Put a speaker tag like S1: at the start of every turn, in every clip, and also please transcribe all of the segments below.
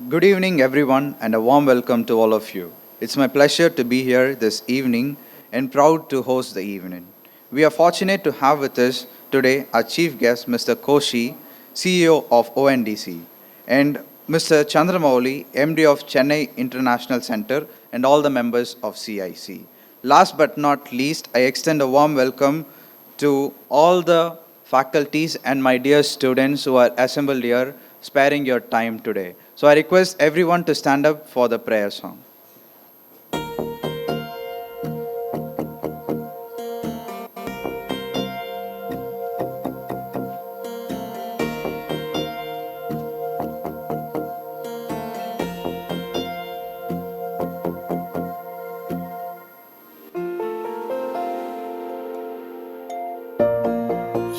S1: Good evening, everyone, and a warm welcome to all of you. It's my pleasure to be here this evening and proud to host the evening. We are fortunate to have with us today our chief guest, Mr. Koshy, CEO of ONDC, and Mr. Chandramouli, MD of Chennai International Center, and all the members of CIC. Last but not least, I extend a warm welcome to all the faculties and my dear students who are assembled here, sparing your time today. So I request everyone to stand up for the prayer song.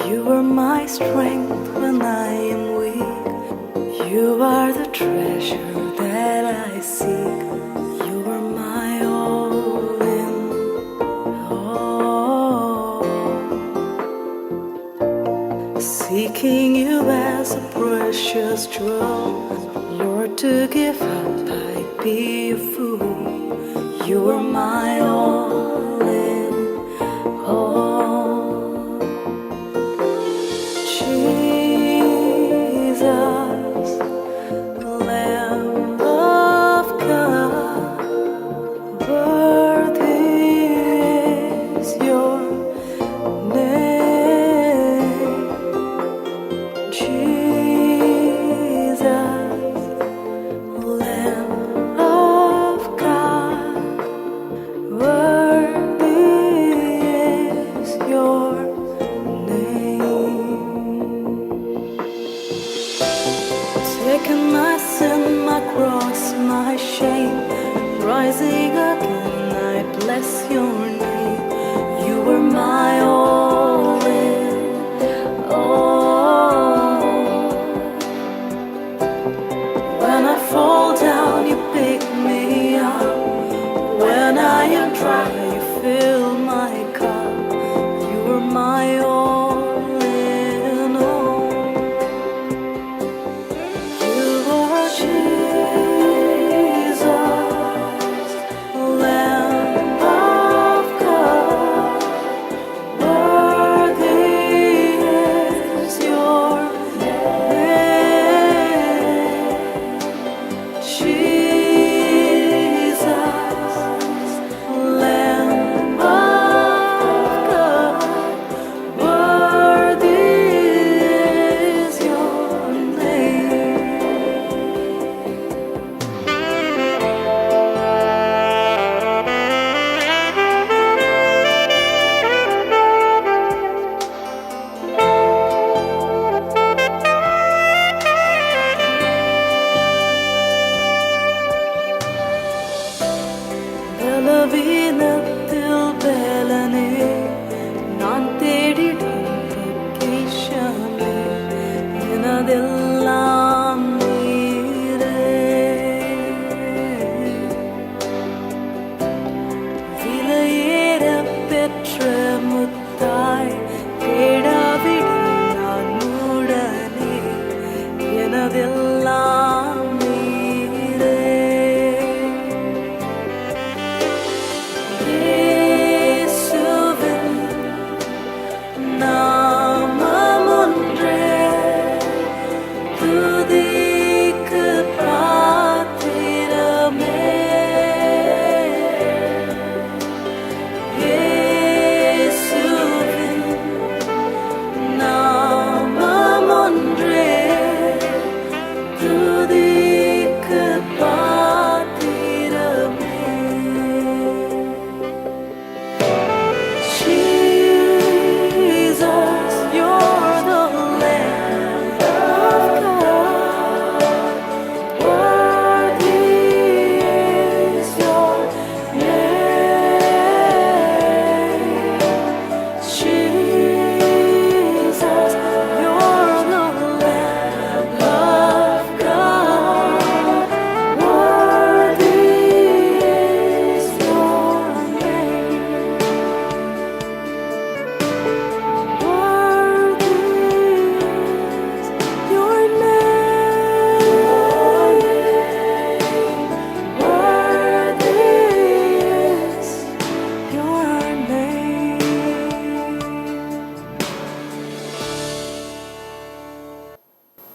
S2: You are my strength when I am weak. You are the treasure that I seek. You are my all in all. Seeking you as a precious jewel, Lord, to give up I'd be a fool. You are my all in all. Jesus, Lamb of God, worthy is your name. Jesus, Lamb of God, worthy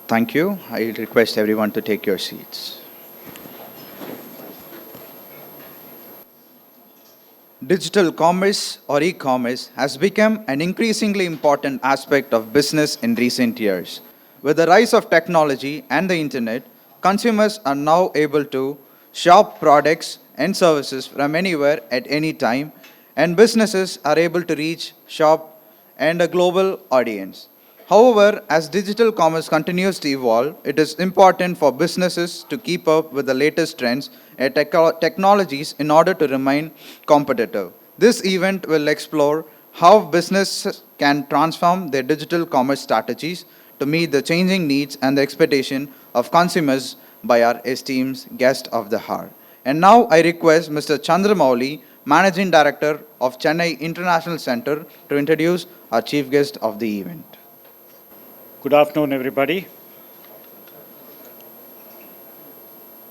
S1: Thank you. I request everyone to take your seats. Digital commerce or e-commerce has become an increasingly important aspect of business in recent years. With the rise of technology and the internet, consumers are now able to shop products and services from anywhere at any time, and businesses are able to reach, shop, and a global audience. However, as digital commerce continues to evolve, it is important for businesses to keep up with the latest trends and technologies in order to remain competitive. This event will explore how businesses can transform their digital commerce strategies to meet the changing needs and the expectation of consumers by our esteemed guest of the hour. And now I request Mr. Chandramouli, Managing Director of Chennai International Center, to introduce our chief guest of the event.
S3: Good afternoon, everybody.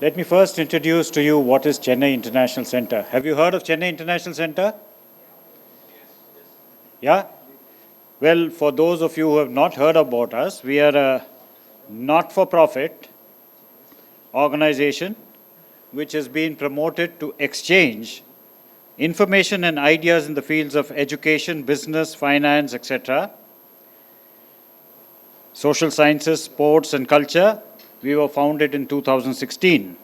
S3: Let me first introduce to you what is Chennai International Center. Have you heard of Chennai International Center? Yeah? Well, for those of you who have not heard about us, we are a not-for-profit organization which has been promoted to exchange information and ideas in the fields of education, business, finance, etc., social sciences, sports, and culture. We were founded in 2016.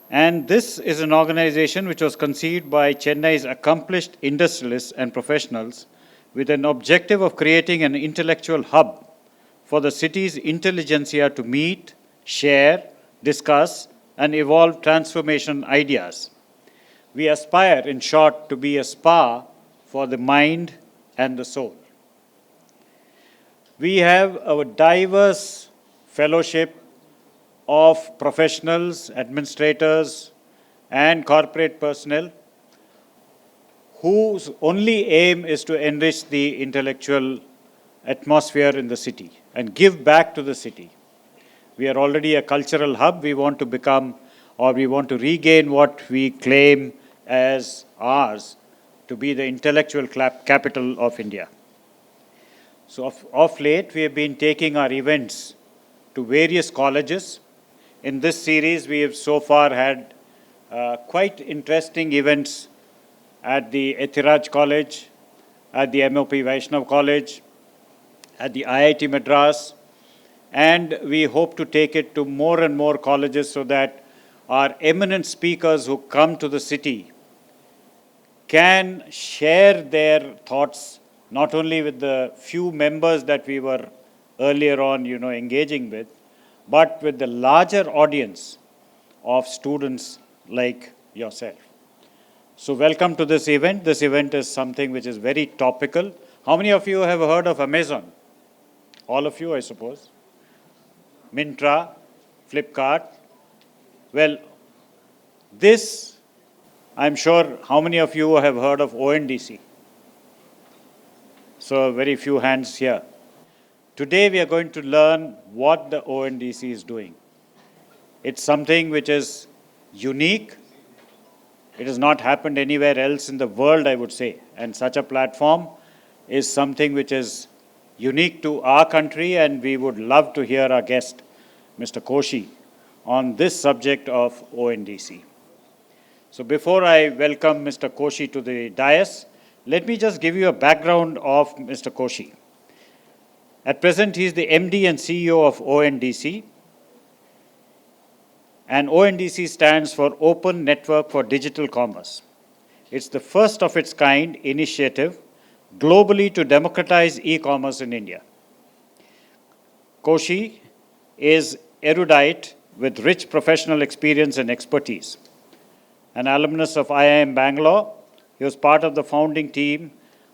S3: And this is an organization which was conceived by Chennai's accomplished industrialists and professionals with an objective of creating an intellectual hub for the city's intelligentsia to meet, share, discuss, and evolve transformation ideas. We aspire, in short, to be a spa for the mind and the soul. We have a diverse fellowship of professionals, administrators, and corporate personnel whose only aim is to enrich the intellectual atmosphere in the city and give back to the city. We are already a cultural hub. We want to become, or we want to regain what we claim as ours to be the intellectual capital of India. So of late, we have been taking our events to various colleges. In this series, we have so far had quite interesting events at the Ethiraj College, at the MOP Vaishnav College, at the IIT Madras, and we hope to take it to more and more colleges so that our eminent speakers who come to the city can share their thoughts not only with the few members that we were earlier on, engaging with, but with the larger audience of students like yourself. So welcome to this event. This event is something which is very topical. How many of you have heard of Amazon? All of you, I suppose. Myntra, Flipkart. Well, this, I'm sure, how many of you have heard of ONDC? So very few hands here. Today we are going to learn what the ONDC is doing. It's something which is unique. It has not happened anywhere else in the world, I would say. And such a platform is something which is unique to our country, and we would love to hear our guest, Mr. Koshy, on this subject of ONDC. So before I welcome Mr. Koshy to the dais, let me just give you a background of Mr. Koshy. At present, he is the MD and CEO of ONDC. And ONDC stands for Open Network for Digital Commerce. It's the first of its kind initiative globally to democratize e-commerce in India. Koshy is erudite with rich professional experience and expertise. An alumnus of IIM Bangalore, he was part of the founding team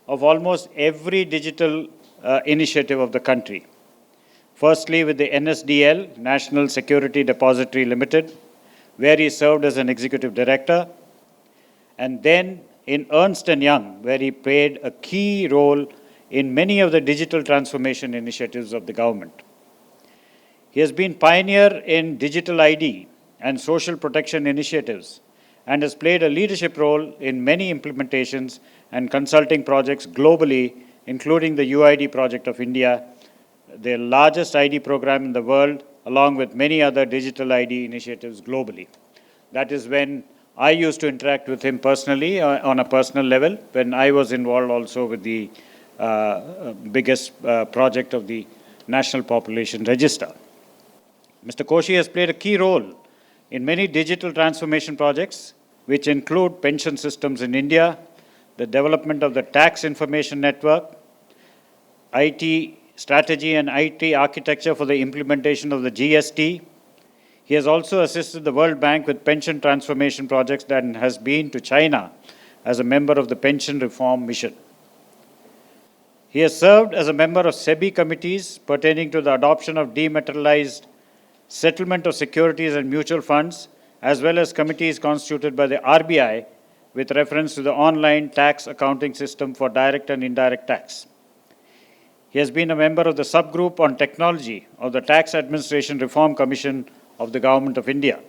S3: of almost every digital initiative of the country. Firstly, with the NSDL, National Security Depository Limited, where he served as an executive director, and then in Ernst & Young, where he played a key role in many of the digital transformation initiatives of the government. He has been pioneer in digital ID and social protection initiatives and has played a leadership role in many implementations and consulting projects globally, including the UID project of India, the largest ID program in the world, along with many other digital ID initiatives globally. That is when I used to interact with him personally on a personal level, when I was involved also with the biggest project of the National Population Register. Mr. Koshy has played a key role in many digital transformation projects, which include pension systems in India, the development of the tax information network, IT strategy and IT architecture for the implementation of the GST. He has also assisted the World Bank with pension transformation projects and has been to China as a member of the Pension Reform Mission. He has served as a member of SEBI committees pertaining to the adoption of dematerialized settlement of securities and mutual funds, as well as committees constituted by the RBI with reference to the online tax accounting system for direct and indirect tax. He has been a member of the subgroup on technology of the Tax Administration Reform Commission of the Government of India,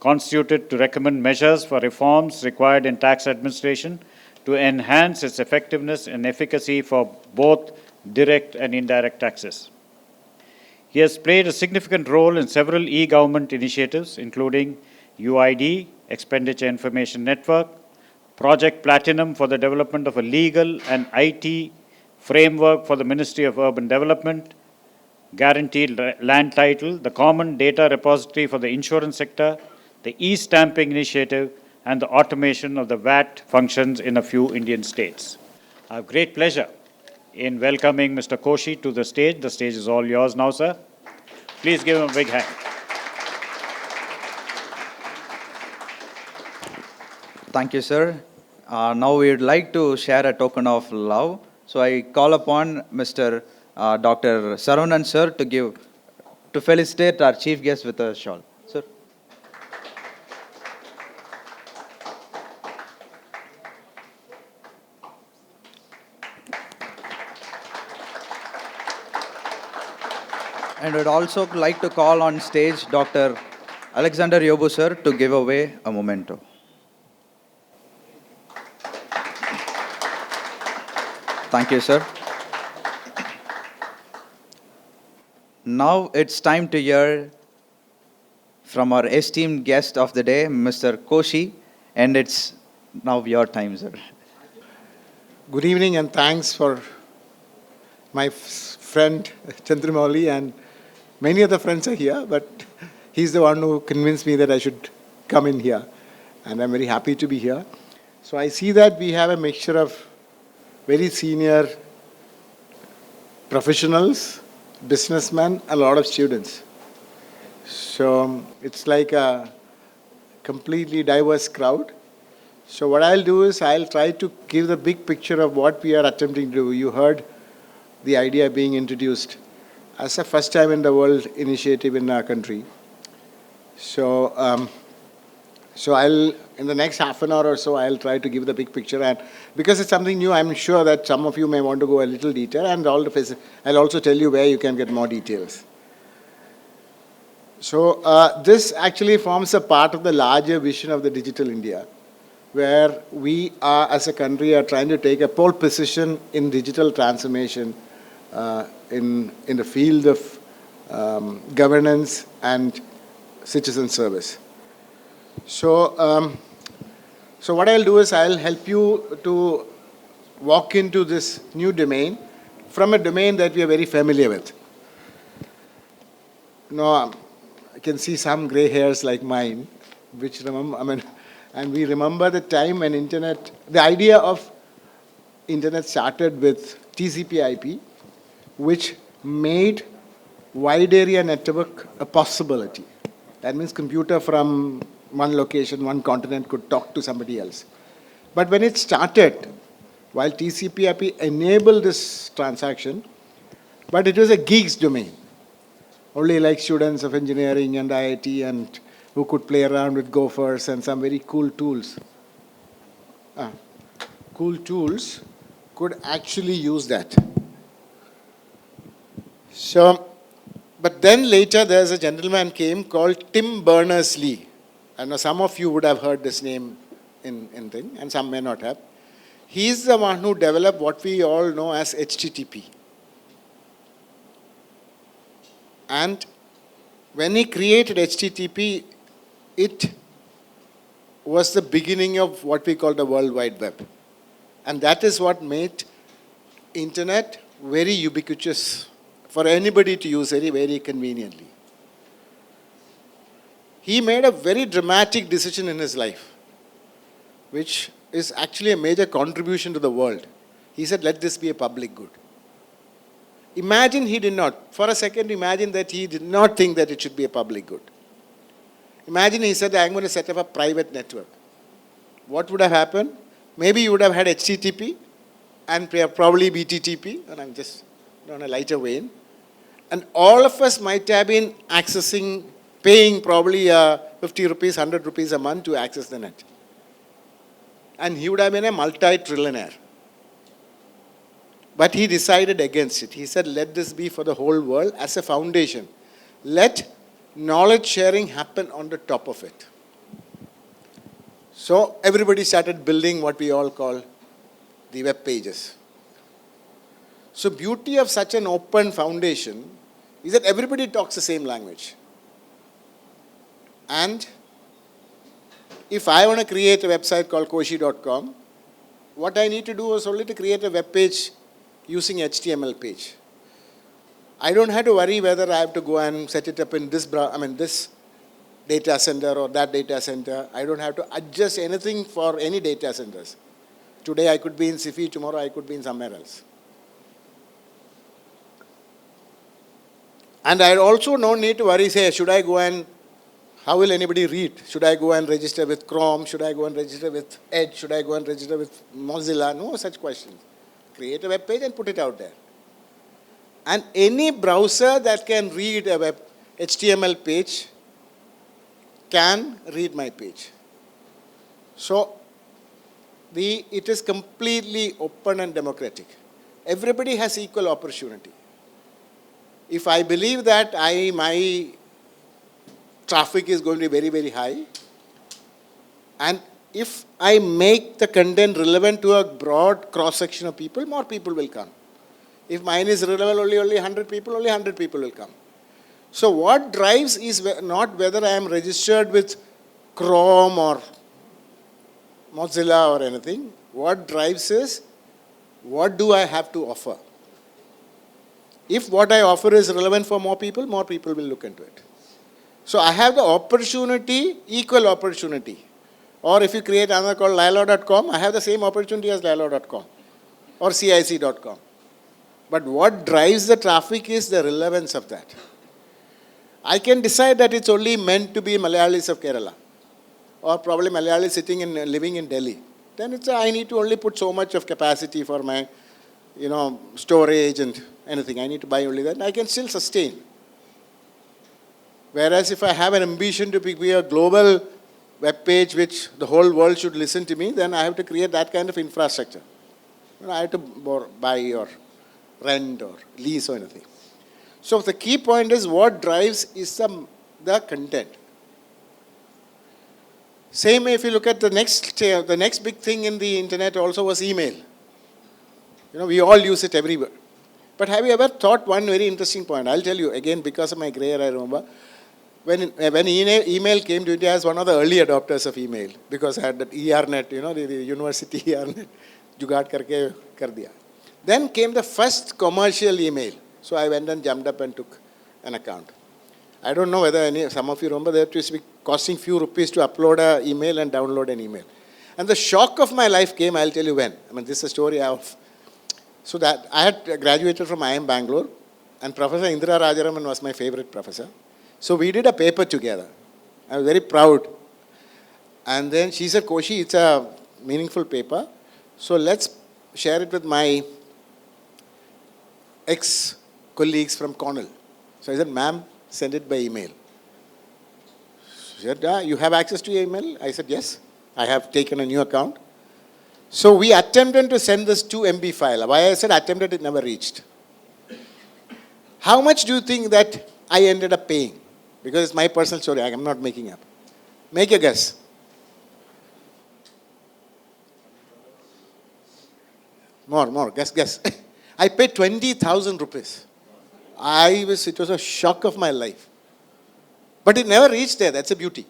S3: constituted to recommend measures for reforms required in tax administration to enhance its effectiveness and efficacy for both direct and indirect taxes. He has played a significant role in several e-government initiatives, including UID, Expenditure Information Network, Project Platinum for the development of a legal and IT framework for the Ministry of Urban Development, Guaranteed Land Title, the Common Data Repository for the Insurance Sector, the e-stamping initiative, and the automation of the VAT functions in a few Indian states. I have great pleasure in welcoming Mr. Koshy to the stage. The stage is all yours now, sir. Please give him a big hand.
S1: Thank you, sir. Now we would like to share a token of love. So I call upon Mr. Dr. Saravanan sir to felicitate our chief guest with a shawl. Sir. And would also like to call on stage Dr. Alexander Yobu sir to give away a memento. Thank you, sir. Now it's time to hear from our esteemed guest of the day, Mr. Koshy, and it's now your time, sir.
S4: Good evening and thanks for my friend Chandramouli, and many other friends are here, but he's the one who convinced me that I should come in here, and I'm very happy to be here. So I see that we have a mixture of very senior professionals, businessmen, and a lot of students. So it's like a completely diverse crowd. So what I'll do is I'll try to give the big picture of what we are attempting to do. You heard the idea being introduced as a first time in the world initiative in our country. So I'll, in the next half an hour or so, I'll try to give the big picture. And because it's something new, I'm sure that some of you may want to go a little deeper, and I'll also tell you where you can get more details. So this actually forms a part of the larger vision of the Digital India, where we are, as a country, are trying to take a pole position in digital transformation in the field of governance and citizen service. So what I'll do is I'll help you to walk into this new domain from a domain that we are very familiar with. Now, I can see some gray hairs like mine, which and we remember the time when the idea of internet started with TCP/IP, which made wide area network a possibility. That means computer from one location, one continent could talk to somebody else. But when it started, while TCP/IP enabled this transaction, but it was a geeks domain. Only like students of engineering and IIT and who could play around with gophers and some very cool tools. Cool tools could actually use that. So, but then later there's a gentleman came called Tim Berners-Lee. I know some of you would have heard this name in thing, and some may not have. He's the one who developed what we all know as HTTP. And when he created HTTP, it was the beginning of what we call the World Wide Web. And that is what made internet very ubiquitous for anybody to use very, very conveniently. He made a very dramatic decision in his life, which is actually a major contribution to the world. He said, let this be a public good. Imagine he did not. For a second, imagine that he did not think that it should be a public good. Imagine he said, I'm going to set up a private network. What would have happened? Maybe you would have had HTTP and probably BTTP, and I'm just on a lighter vein. And all of us might have been accessing, paying probably 50 rupees, 100 rupees a month to access the net. And he would have been a multi-trillionaire. But he decided against it. He said, let this be for the whole world as a foundation. Let knowledge sharing happen on the top of it. So everybody started building what we all call the web pages. So beauty of such an open foundation is that everybody talks the same language. And if I want to create a website called koshy.com, what I need to do is only to create a web page using HTML page. I don't have to worry whether I have to go and set it up in this data center or that data center. I don't have to adjust anything for any data centers. Today I could be in SIFI, tomorrow I could be in somewhere else. And I also no need to worry, say, should I go and, how will anybody read? Should I go and register with Chrome? Should I go and register with Edge? Should I go and register with Mozilla? No such questions. Create a web page and put it out there. And any browser that can read a web HTML page can read my page. So it is completely open and democratic. Everybody has equal opportunity. If I believe that my traffic is going to be very, very high, and if I make the content relevant to a broad cross-section of people, more people will come. If mine is relevant only 100 people, only 100 people will come. So what drives is not whether I am registered with Chrome or Mozilla or anything. What drives is, what do I have to offer? If what I offer is relevant for more people will look into it. So I have the opportunity, equal opportunity. Or if you create another called Loyola.com, I have the same opportunity as Loyola.com or CIC.com. But what drives the traffic is the relevance of that. I can decide that it's only meant to be Malayalis of Kerala, or probably Malayalis living in Delhi. Then I need to only put so much of capacity for my, storage and anything. I need to buy only that, and I can still sustain. Whereas if I have an ambition to be a global web page which the whole world should listen to me, then I have to create that kind of infrastructure. I have to buy or rent or lease or anything. So the key point is what drives is the content. Same if you look at the next big thing in the internet also was email. We all use it everywhere. But have you ever thought one very interesting point? I'll tell you, again, because of my grey hair, I remember, when email came to India, I was one of the early adopters of email, because I had that ERNet, the university ERNet, jugaad karke kar diya. Then came the first commercial email. So I went and jumped up and took an account. I don't know whether some of you remember, that used to be costing few rupees to upload an email and download an email. And the shock of my life came, I'll tell you when. This is a story of... So that I had graduated from IIM Bangalore, and Professor Indira Rajaraman was my favorite professor. So we did a paper together. I was very proud. And then she said, Koshy, it's a meaningful paper, so let's share it with my ex-colleagues from Cornell. So I said, ma'am, send it by email. She said, you have access to your email? I said, yes, I have taken a new account. So we attempted to send this 2 MB file. Why I said attempted, it never reached. How much do you think that I ended up paying? Because it's my personal story, I'm not making up. Make a guess. More, guess. I paid 20,000 rupees. it was a shock of my life. But it never reached there, that's a beauty.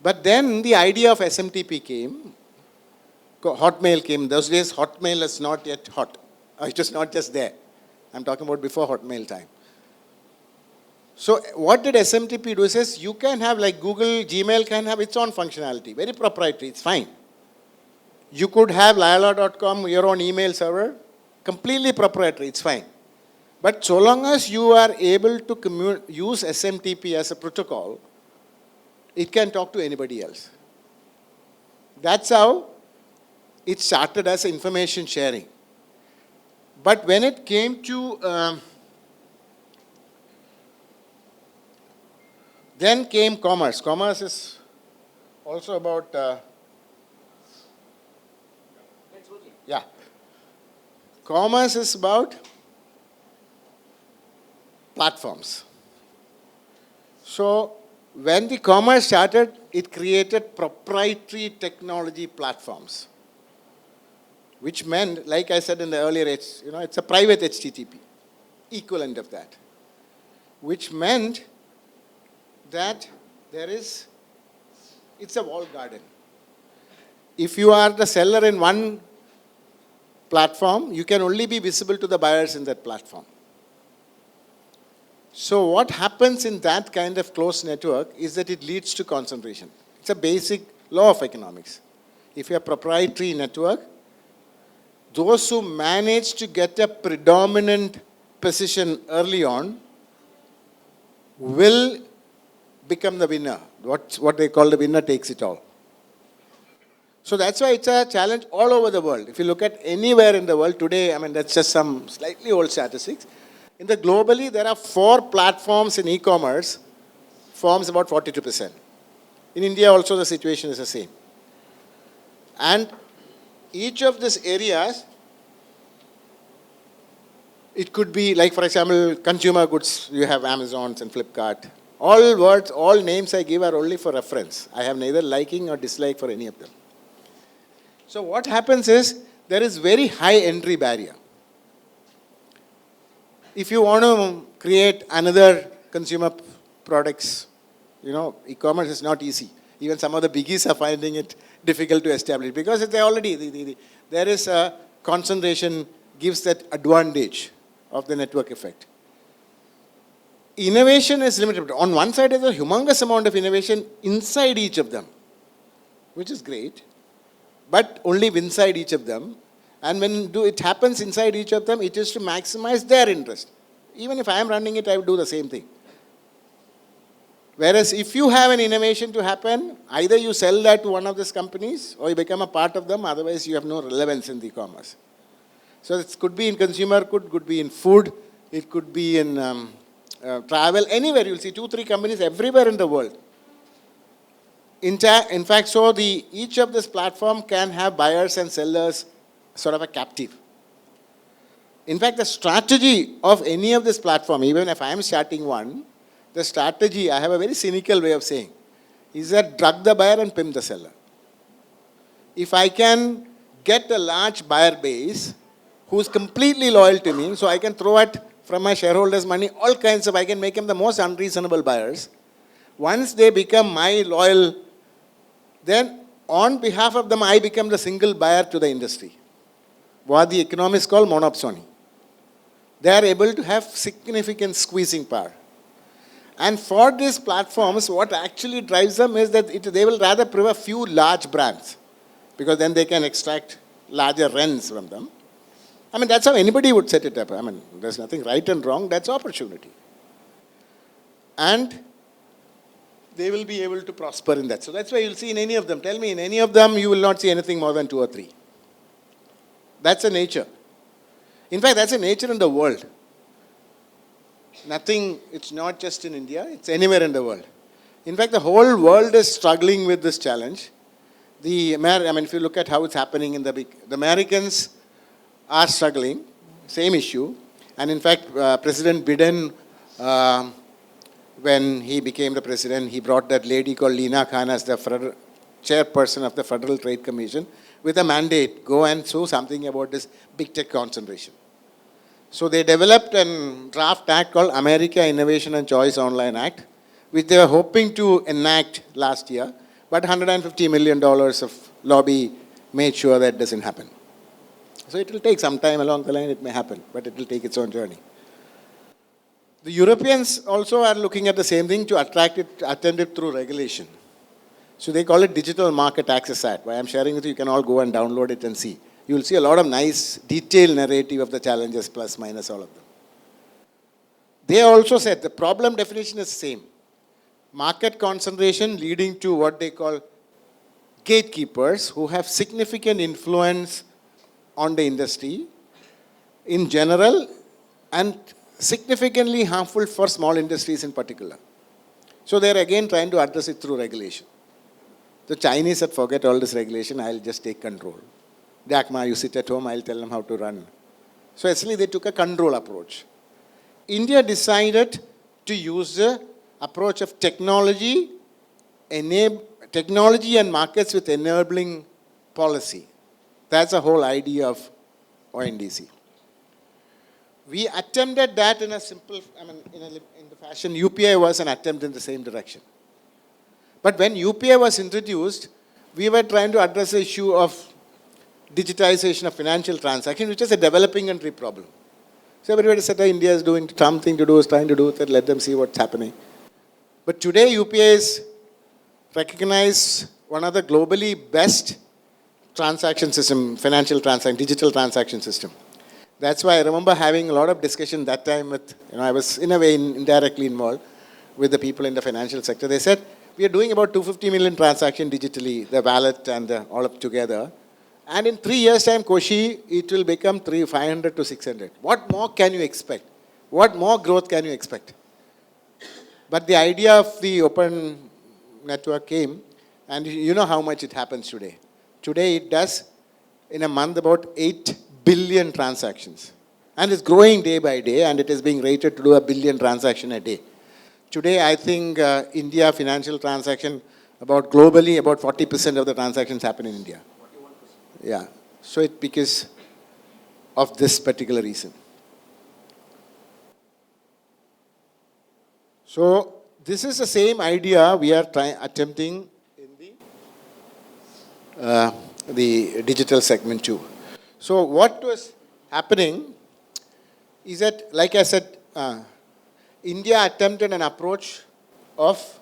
S4: But then the idea of SMTP came, Hotmail came. Those days, Hotmail is not yet hot. It was not just there. I'm talking about before Hotmail time. So what did SMTP do? It says you can have, like Google, Gmail can have its own functionality, very proprietary, it's fine. You could have Loyola.com, your own email server, completely proprietary, it's fine. But so long as you are able to use SMTP as a protocol, it can talk to anybody else. That's how it started as information sharing. But when it came to, then came commerce. Commerce is also about, yeah. Commerce is about platforms. So when the commerce started, it created proprietary technology platforms, which meant, like I said in the earlier, it's a private HTTP, equivalent of that, which meant that it's a walled garden. If you are the seller in one platform, you can only be visible to the buyers in that platform. So what happens in that kind of closed network is that it leads to concentration. It's a basic law of economics. If you have a proprietary network, those who manage to get a predominant position early on will become the winner. What they call the winner takes it all. So that's why it's a challenge all over the world. If you look at anywhere in the world today, I mean, that's just some slightly old statistics. Globally, there are 4 platforms in e-commerce, forms about 42%. In India also the situation is the same. And each of these areas, it could be like, for example, consumer goods, you have Amazons and Flipkart. All words, all names I give are only for reference. I have neither liking or dislike for any of them. So what happens is, there is very high entry barrier. If you want to create another consumer products, e-commerce is not easy. Even some of the biggies are finding it difficult to establish because it's already, there is a concentration gives that advantage of the network effect. Innovation is limited. On one side, there's a humongous amount of innovation inside each of them, which is great, but only inside each of them. And when it happens inside each of them, it is to maximize their interest. Even if I am running it, I would do the same thing. Whereas if you have an innovation to happen, either you sell that to one of these companies or you become a part of them, otherwise you have no relevance in the e-commerce. So it could be in consumer, could be in food, it could be in travel, anywhere you'll see 2-3 companies everywhere in the world. In fact, so each of this platform can have buyers and sellers sort of a captive. In fact, the strategy of any of this platform, even if I am starting one, the strategy, I have a very cynical way of saying, is that drug the buyer and pimp the seller. If I can get a large buyer base who's completely loyal to me, so I can throw it from my shareholders' money, all kinds of, I can make them the most unreasonable buyers. Once they become my loyal, then on behalf of them, I become the single buyer to the industry. What the economists call monopsony. They are able to have significant squeezing power. And for these platforms, what actually drives them is that they will rather prefer few large brands, because then they can extract larger rents from them. I mean, that's how anybody would set it up. I mean, there's nothing right and wrong, that's opportunity. And they will be able to prosper in that. So that's why you'll see in any of them, tell me, in any of them, you will not see anything more than 2 or 3. That's a nature. In fact, that's a nature in the world. Nothing, it's not just in India, it's anywhere in the world. In fact, the whole world is struggling with this challenge. If you look at how it's happening in the Americans are struggling, same issue. And in fact, President Biden, when he became the president, he brought that lady called Lina Khan as the chairperson of the Federal Trade Commission with a mandate, go and show something about this big tech concentration. So they developed a draft act called America Innovation and Choice Online Act, which they were hoping to enact last year, but $150 million of lobby made sure that doesn't happen. So it will take some time along the line, it may happen, but it will take its own journey. The Europeans also are looking at the same thing to attract it through regulation. So they call it Digital Market Access Act. Why I'm sharing with you, you can all go and download it and see. You will see a lot of nice detailed narrative of the challenges, plus, minus, all of them. They also said the problem definition is same. Market concentration leading to what they call gatekeepers who have significant influence on the industry in general and significantly harmful for small industries in particular. So they're again trying to address it through regulation. The Chinese said, forget all this regulation, I'll just take control. Jack Ma, you sit at home, I'll tell them how to run. So essentially they took a control approach. India decided to use the approach of technology and markets with enabling policy. That's the whole idea of ONDC. We attempted that in a simple, in the fashion, UPI was an attempt in the same direction. But when UPI was introduced, we were trying to address the issue of digitization of financial transactions, which is a developing country problem. So everybody said, India is doing something to do, is trying to do it, let them see what's happening. But today UPI is recognized one of the globally best transaction system, financial transaction, digital transaction system. That's why I remember having a lot of discussion that time with, I was in a way indirectly involved with the people in the financial sector. They said, we are doing about 250 million transactions digitally, the wallet and all up together. And in 3 years' time, Koshy, it will become 500 to 600. What more can you expect? What more growth can you expect? But the idea of the open network came, and you know how much it happens today. Today it does, in a month, about 8 billion transactions. And it's growing day by day, and it is being rated to do 1 billion transactions a day. Today, I think India financial transaction, globally, about 40% of the transactions happen in India. 41%. Yeah. So it's because of this particular reason. So this is the same idea we are attempting in the digital segment too. So what was happening is that, like I said, India attempted an approach of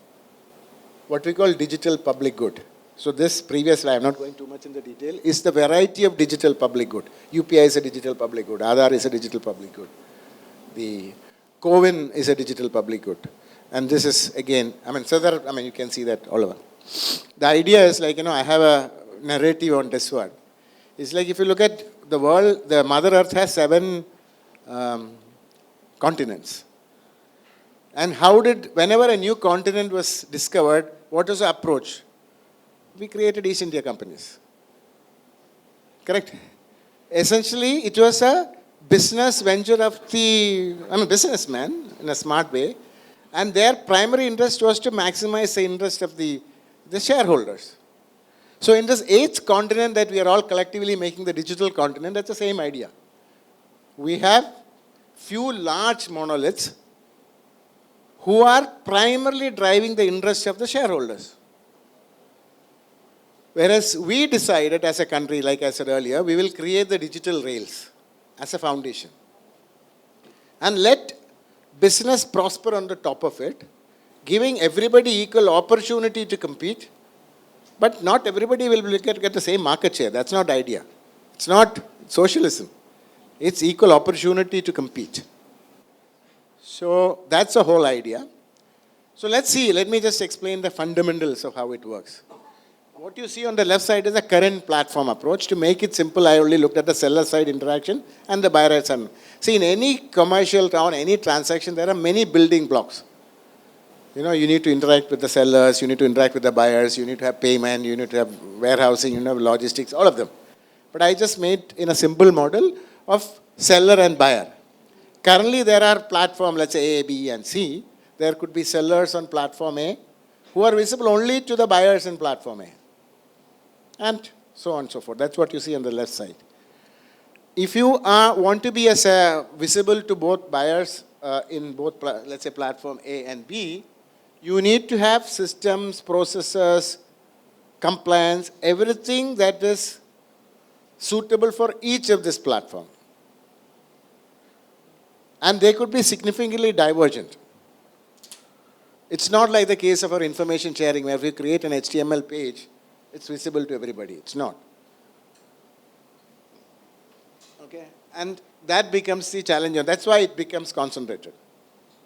S4: what we call digital public good. So this previous slide, I'm not going too much into detail, is the variety of digital public good. UPI is a digital public good. Aadhaar is a digital public good. The CoWIN is a digital public good. And this is again, you can see that all over. The idea is like, I have a narrative on this one. It's like if you look at the world, the Mother Earth has 7 continents. And whenever a new continent was discovered, what was the approach? We created East India companies. Correct? Essentially, it was a business venture of businessman in a smart way. And their primary interest was to maximize the interest of the shareholders. So in this 8th continent that we are all collectively making the digital continent, that's the same idea. We have few large monoliths who are primarily driving the interest of the shareholders. Whereas we decided as a country, like I said earlier, we will create the digital rails as a foundation. And let business prosper on the top of it, giving everybody equal opportunity to compete, but not everybody will get the same market share. That's not the idea. It's not socialism. It's equal opportunity to compete. So that's the whole idea. So let's see, let me just explain the fundamentals of how it works. What you see on the left side is the current platform approach. To make it simple, I only looked at the seller side interaction and the buyer side. See, in any commercial town, any transaction, there are many building blocks. You need to interact with the sellers, you need to interact with the buyers, you need to have payment, you need to have warehousing, you need to have logistics, all of them. But I just made in a simple model of seller and buyer. Currently, there are platforms, let's say A, B, and C. There could be sellers on platform A who are visible only to the buyers in platform A. And so on and so forth. That's what you see on the left side. if you want to be as visible to both buyers in both, let's say, platform A and B, you need to have systems, processes, compliance, everything that is suitable for each of this platform. And they could be significantly divergent. It's not like the case of our information sharing, where if you create an HTML page, it's visible to everybody. It's not. Okay? And that becomes the challenge. That's why it becomes concentrated.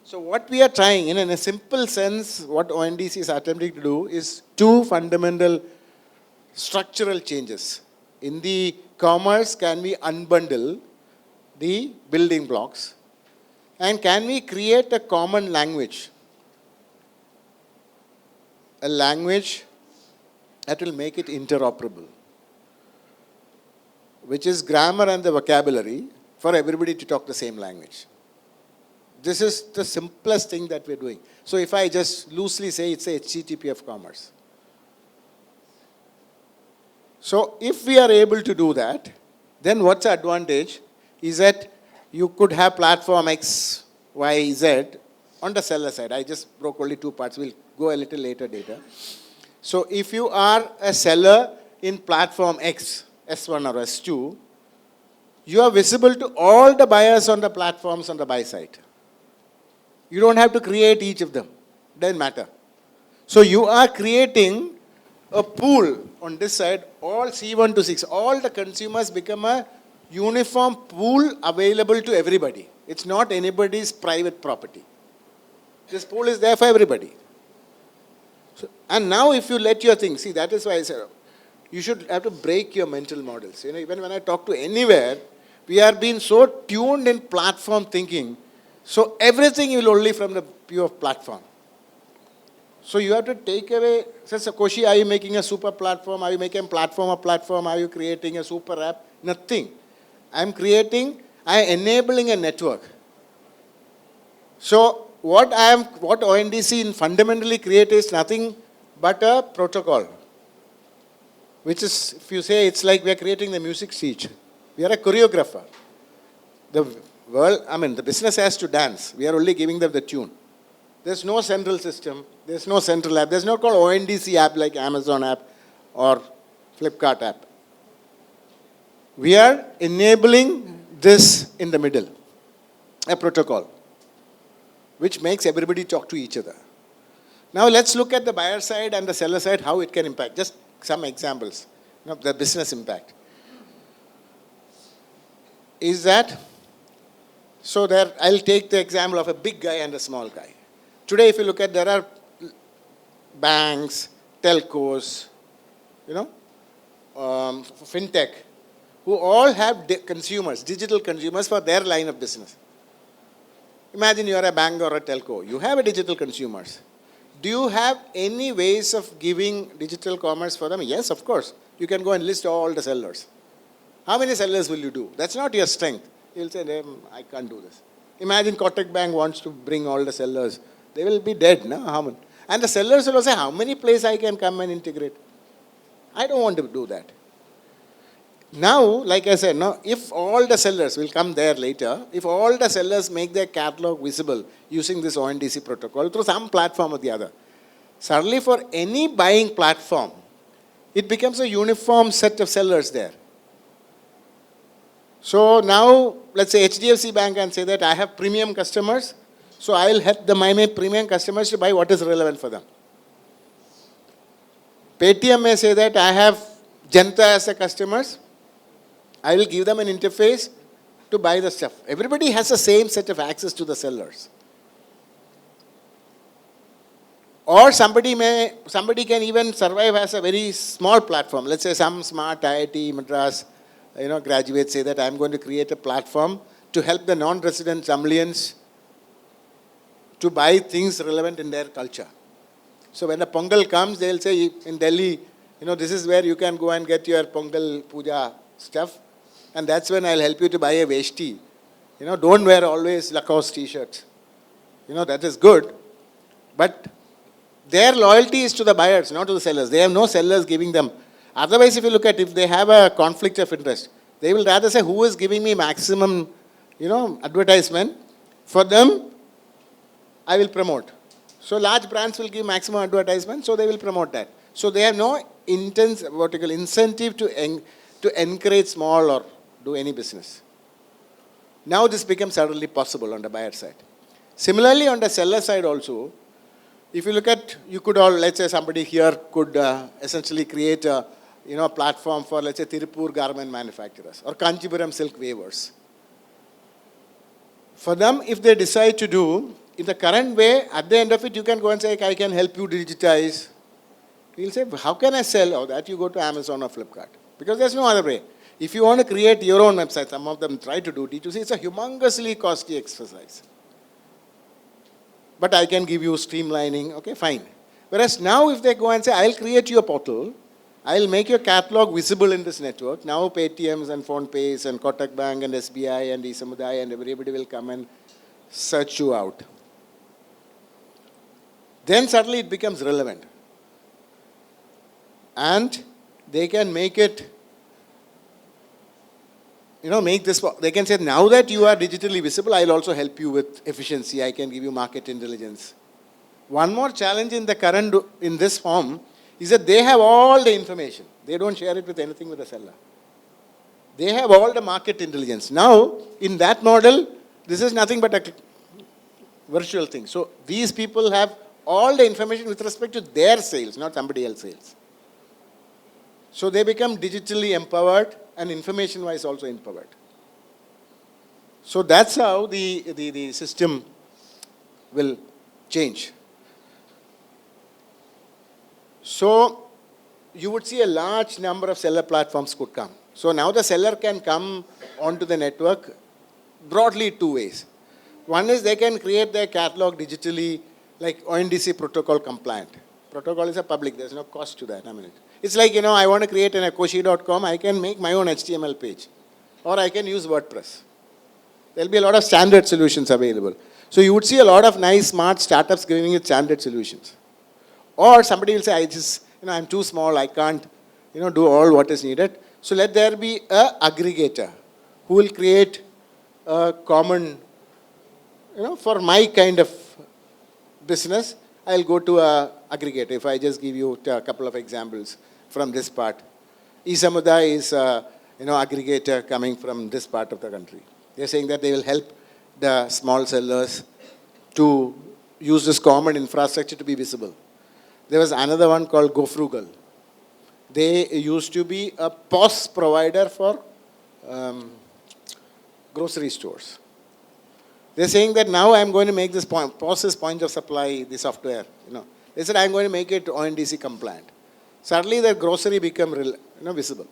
S4: So what we are trying, in a simple sense, what ONDC is attempting to do is two fundamental structural changes. In the commerce, can we unbundle the building blocks? And can we create a common language? A language that will make it interoperable, which is grammar and the vocabulary for everybody to talk the same language. This is the simplest thing that we're doing. So if I just loosely say it's a HTTP of commerce. So if we are able to do that, then what's the advantage is that you could have platform X, Y, Z on the seller side. I just broke only two parts. We'll go a little later data. So if you are a seller in platform X, S1 or S2, you are visible to all the buyers on the platforms on the buy side. You don't have to create each of them. Doesn't matter. So you are creating a pool on this side, all C1 to 6, all the consumers become a uniform pool available to everybody. It's not anybody's private property. This pool is there for everybody. So, and now if you let your things, see, that is why I said, you should have to break your mental models. You know, even when I talk to anywhere, we are being so tuned in platform thinking, so everything will only from the view of platform. So you have to take away, says Koshy, are you making a super platform? Are you making a platform? Are you creating a super app? Nothing. I'm enabling a network. So what ONDC fundamentally create is nothing but a protocol. Which is, if you say, it's like we are creating the music sheet. We are a choreographer. The world, the business has to dance. We are only giving them the tune. There's no central system. There's no central app. There's no called ONDC app like Amazon app or Flipkart app. We are enabling this in the middle, a protocol, which makes everybody talk to each other. Now let's look at the buyer side and the seller side, how it can impact. Just some examples of the business impact. Is that, so there, I'll take the example of a big guy and a small guy. Today, if you look at, there are banks, telcos, fintech, who all have consumers, digital consumers for their line of business. Imagine you are a bank or a telco. You have a digital consumers. Do you have any ways of giving digital commerce for them? Yes, of course. You can go and list all the sellers. How many sellers will you do? That's not your strength. You'll say, I can't do this. Imagine Kotak Bank wants to bring all the sellers. They will be dead, no? How many? And the sellers will say, how many places I can come and integrate? I don't want to do that. Now, like I said, if all the sellers will come there later, if all the sellers make their catalog visible using this ONDC protocol through some platform or the other, suddenly for any buying platform, it becomes a uniform set of sellers there. So now, let's say HDFC Bank can say that I have premium customers, so I will help my premium customers to buy what is relevant for them. Paytm may say that I have Janta as a customers, I will give them an interface to buy the stuff. Everybody has the same set of access to the sellers. Or somebody can even survive as a very small platform. Let's say some smart IIT Madras graduates say that I'm going to create a platform to help the non-resident Tamilians to buy things relevant in their culture. So when the Pongal comes, they'll say in Delhi, this is where you can go and get your Pongal puja stuff. And that's when I'll help you to buy a veshti. Don't wear always Lacoste t-shirts. That is good. But their loyalty is to the buyers, not to the sellers. They have no sellers giving them. Otherwise, if you look at, if they have a conflict of interest, They will rather say, who is giving me maximum, advertisement? For them, I will promote. So large brands will give maximum advertisement, so they will promote that. So they have no incentive to encourage small or do any business. Now this becomes suddenly possible on the buyer side. Similarly, on the seller side also, if you look at, let's say somebody here could essentially create a platform for, let's say, Tirupur garment manufacturers or Kanchipuram silk weavers. For them, if they decide to do, in the current way, at the end of it, you can go and say, I can help you digitize. He'll say, how can I sell? Oh, that you go to Amazon or Flipkart. Because there's no other way. If you want to create your own website, some of them try to do D2C, it's a humongously costly exercise. But I can give you streamlining, okay, fine. Whereas now if they go and say, I'll create you a portal, I'll make your catalog visible in this network. Now Paytms and PhonePays and Kotak Bank and SBI and Samudaya and everybody will come and search you out. Then suddenly it becomes relevant. And they can make it, they can say, now that you are digitally visible, I'll also help you with efficiency. I can give you market intelligence. One more challenge in this form is that they have all the information. They don't share it with anything with the seller. They have all the market intelligence. Now, in that model, this is nothing but a virtual thing. So these people have all the information with respect to their sales, not somebody else's sales. So they become digitally empowered and information-wise also empowered. So that's how the system will change. So you would see a large number of seller platforms could come. So now the seller can come onto the network broadly two ways. One is they can create their catalog digitally, like ONDC protocol compliant. Protocol is a public, there's no cost to that. It's like, I want to create a Koshy.com, I can make my own HTML page. Or I can use WordPress. There'll be a lot of standard solutions available. So you would see a lot of nice, smart startups giving you standard solutions. Or somebody will say, I'm too small, I can't, do all what is needed. So let there be an aggregator who will create a common, for my kind of business, I'll go to an aggregator. If I just give you a couple of examples from this part. Samudaya is aggregator coming from this part of the country. They're saying that they will help the small sellers to use this common infrastructure to be visible. There was another one called GoFrugal. They used to be a POS provider for grocery stores. They're saying that now I'm going to make this POS is point of supply, the software. They said I'm going to make it ONDC compliant. Suddenly the grocery become visible.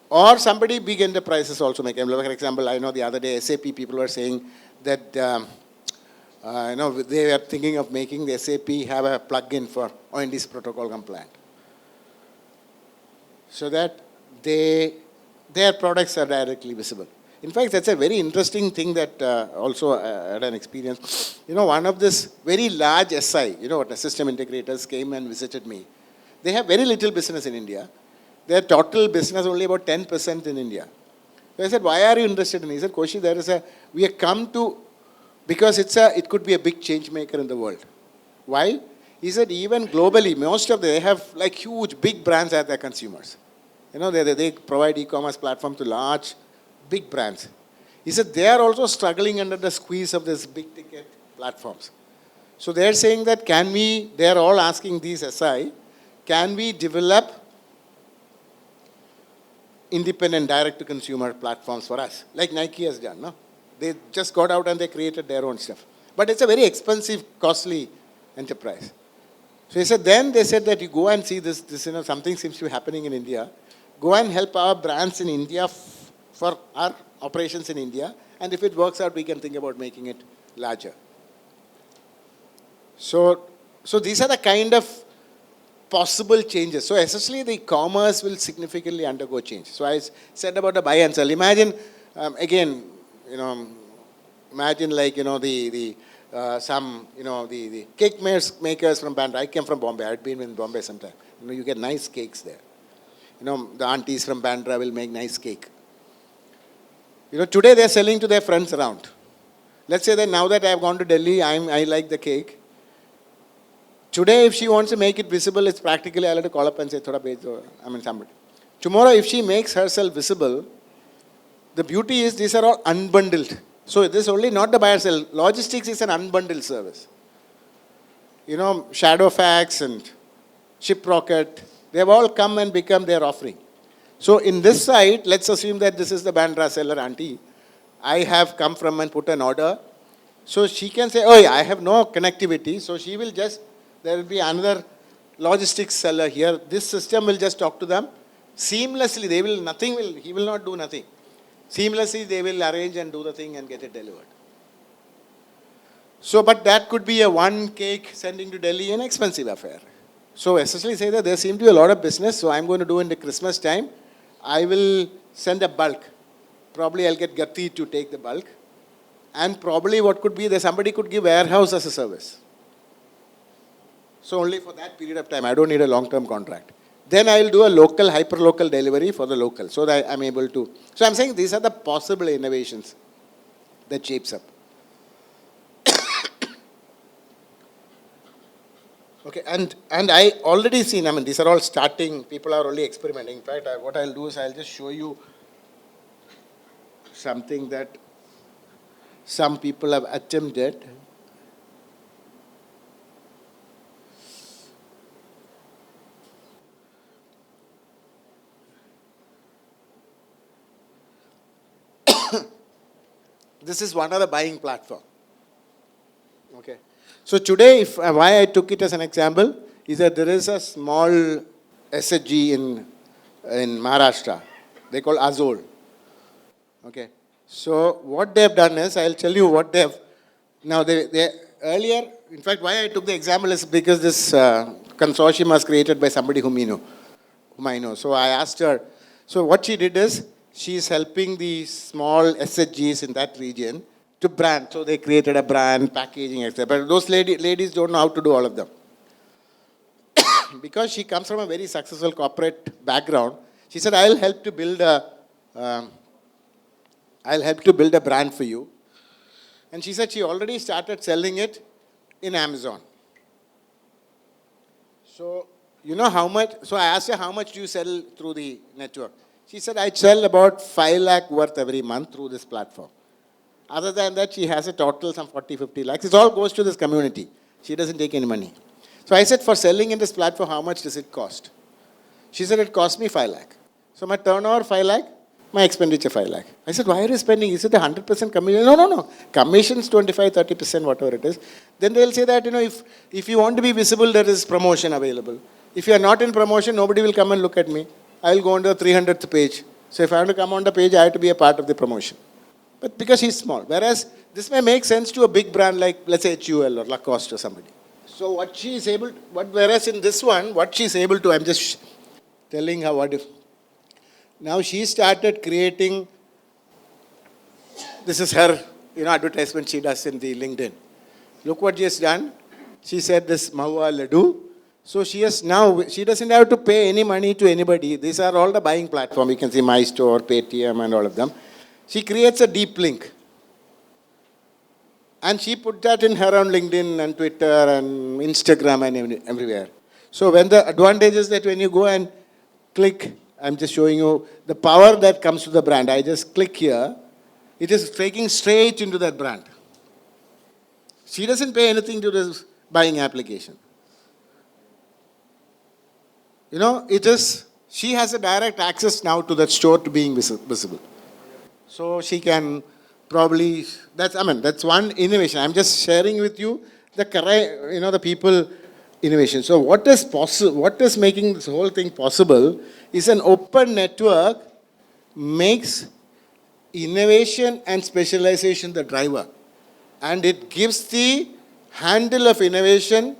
S4: Or somebody big enterprises also make. For example, I know the other day SAP people were saying that they are thinking of making the SAP have a plugin for ONDC protocol compliant. So that their products are directly visible. In fact, that's a very interesting thing that also had an experience. One of this very large SI, the system integrators came and visited me. They have very little business in India. Their total business only about 10% in India. So I said, why are you interested in it? He said, Koshy, we have come to, because it could be a big change maker in the world. Why? He said, even globally, they have like huge, big brands as their consumers. They provide e-commerce platform to large, big brands. He said, they are also struggling under the squeeze of these big ticket platforms. So they're saying that they're all asking these SI, can we develop independent direct-to-consumer platforms for us, like Nike has done. No? They just got out and they created their own stuff. But it's a very expensive, costly enterprise. So he said, then they said that you go and see this something seems to be happening in India. Go and help our brands in India for our operations in India. And if it works out, we can think about making it larger. So these are the kind of possible changes. So essentially the commerce will significantly undergo change. So I said about the buy and sell. Imagine, again, imagine like, the cake makers from Bandra. I came from Bombay. I'd been in Bombay sometime. You get nice cakes there. the aunties from Bandra will make nice cake. Today they're selling to their friends around. Let's say that now that I've gone to Delhi, I like the cake. Today, if she wants to make it visible, it's practically I'll have to call up and say, "Thoda bhej do." Somebody. Tomorrow, if she makes herself visible, the beauty is these are all unbundled. So this is only not the buyer sell. Logistics is an unbundled service. Shadowfax and Shiprocket, they've all come and become their offering. So in this side, let's assume that this is the Bandra seller auntie. I have come from and put an order. So she can say, "Oh yeah, I have no connectivity." So she will just, there will be another logistics seller here. This system will just talk to them. Seamlessly, he will not do nothing. Seamlessly, they will arrange and do the thing and get it delivered. So, but that could be a one cake sending to Delhi, an expensive affair. So essentially say that there seems to be a lot of business, so I'm going to do in the Christmas time, I will send a bulk. Probably I'll get Gati to take the bulk. And probably what could be, that somebody could give warehouse as a service. So only for that period of time, I don't need a long-term contract. Then I will do a local, hyper-local delivery for the local, so that I'm able to. So I'm saying these are the possible innovations that shapes up. Okay, and I already seen, these are all starting, people are only experimenting. In fact, what I'll do is I'll just show you something that some people have attempted. This is one of the buying platform. Okay. So today, why I took it as an example is that there is a small SHG in Maharashtra. They call Azol. Okay. So what they have done is, I'll tell you what they have. Now they earlier, in fact, why I took the example is because this consortium was created by somebody whom I know. So I asked her. So what she did is, she is helping the small SHGs in that region to brand. So they created a brand, packaging, etc. But those ladies don't know how to do all of them. Because she comes from a very successful corporate background, she said, I'll help to build a brand for you. And she said she already started selling it in Amazon. So, you know how much, so I asked her, how much do you sell through the network? She said, I sell about 5 lakh worth every month through this platform. Other than that, she has a total some 40, 50 lakhs. It all goes to this community. She doesn't take any money. So I said, for selling in this platform, how much does it cost? She said, it cost me 5 lakh. So my turnover 5 lakh, my expenditure 5 lakh. I said, why are you spending? Is it 100% commission? No. Commission's 25, 30%, whatever it is. Then they'll say that, if you want to be visible, there is promotion available. If you are not in promotion, nobody will come and look at me. I will go on the 300th page. So if I want to come on the page, I have to be a part of the promotion. But because he's small. Whereas this may make sense to a big brand like, let's say, HUL or Lacoste or somebody. So what she is able to, whereas in this one, what she's able to, I'm just telling her what if. Now she started creating, this is her, advertisement she does in the LinkedIn. Look what she has done. She said this Mahua Laddu. So she doesn't have to pay any money to anybody. These are all the buying platform. You can see My Store, Paytm and all of them. She creates a deep link. And she put that in her own LinkedIn and Twitter and Instagram and everywhere. So when the advantage is that when you go and click, I'm just showing you the power that comes to the brand. I just click here. It is taking straight into that brand. She doesn't pay anything to this buying application. She has a direct access now to that store to being visible. So she can probably, that's one innovation. I'm just sharing with you the people innovation. So what is possible, what is making this whole thing possible is an open network makes innovation and specialization the driver. And it gives the handle of innovation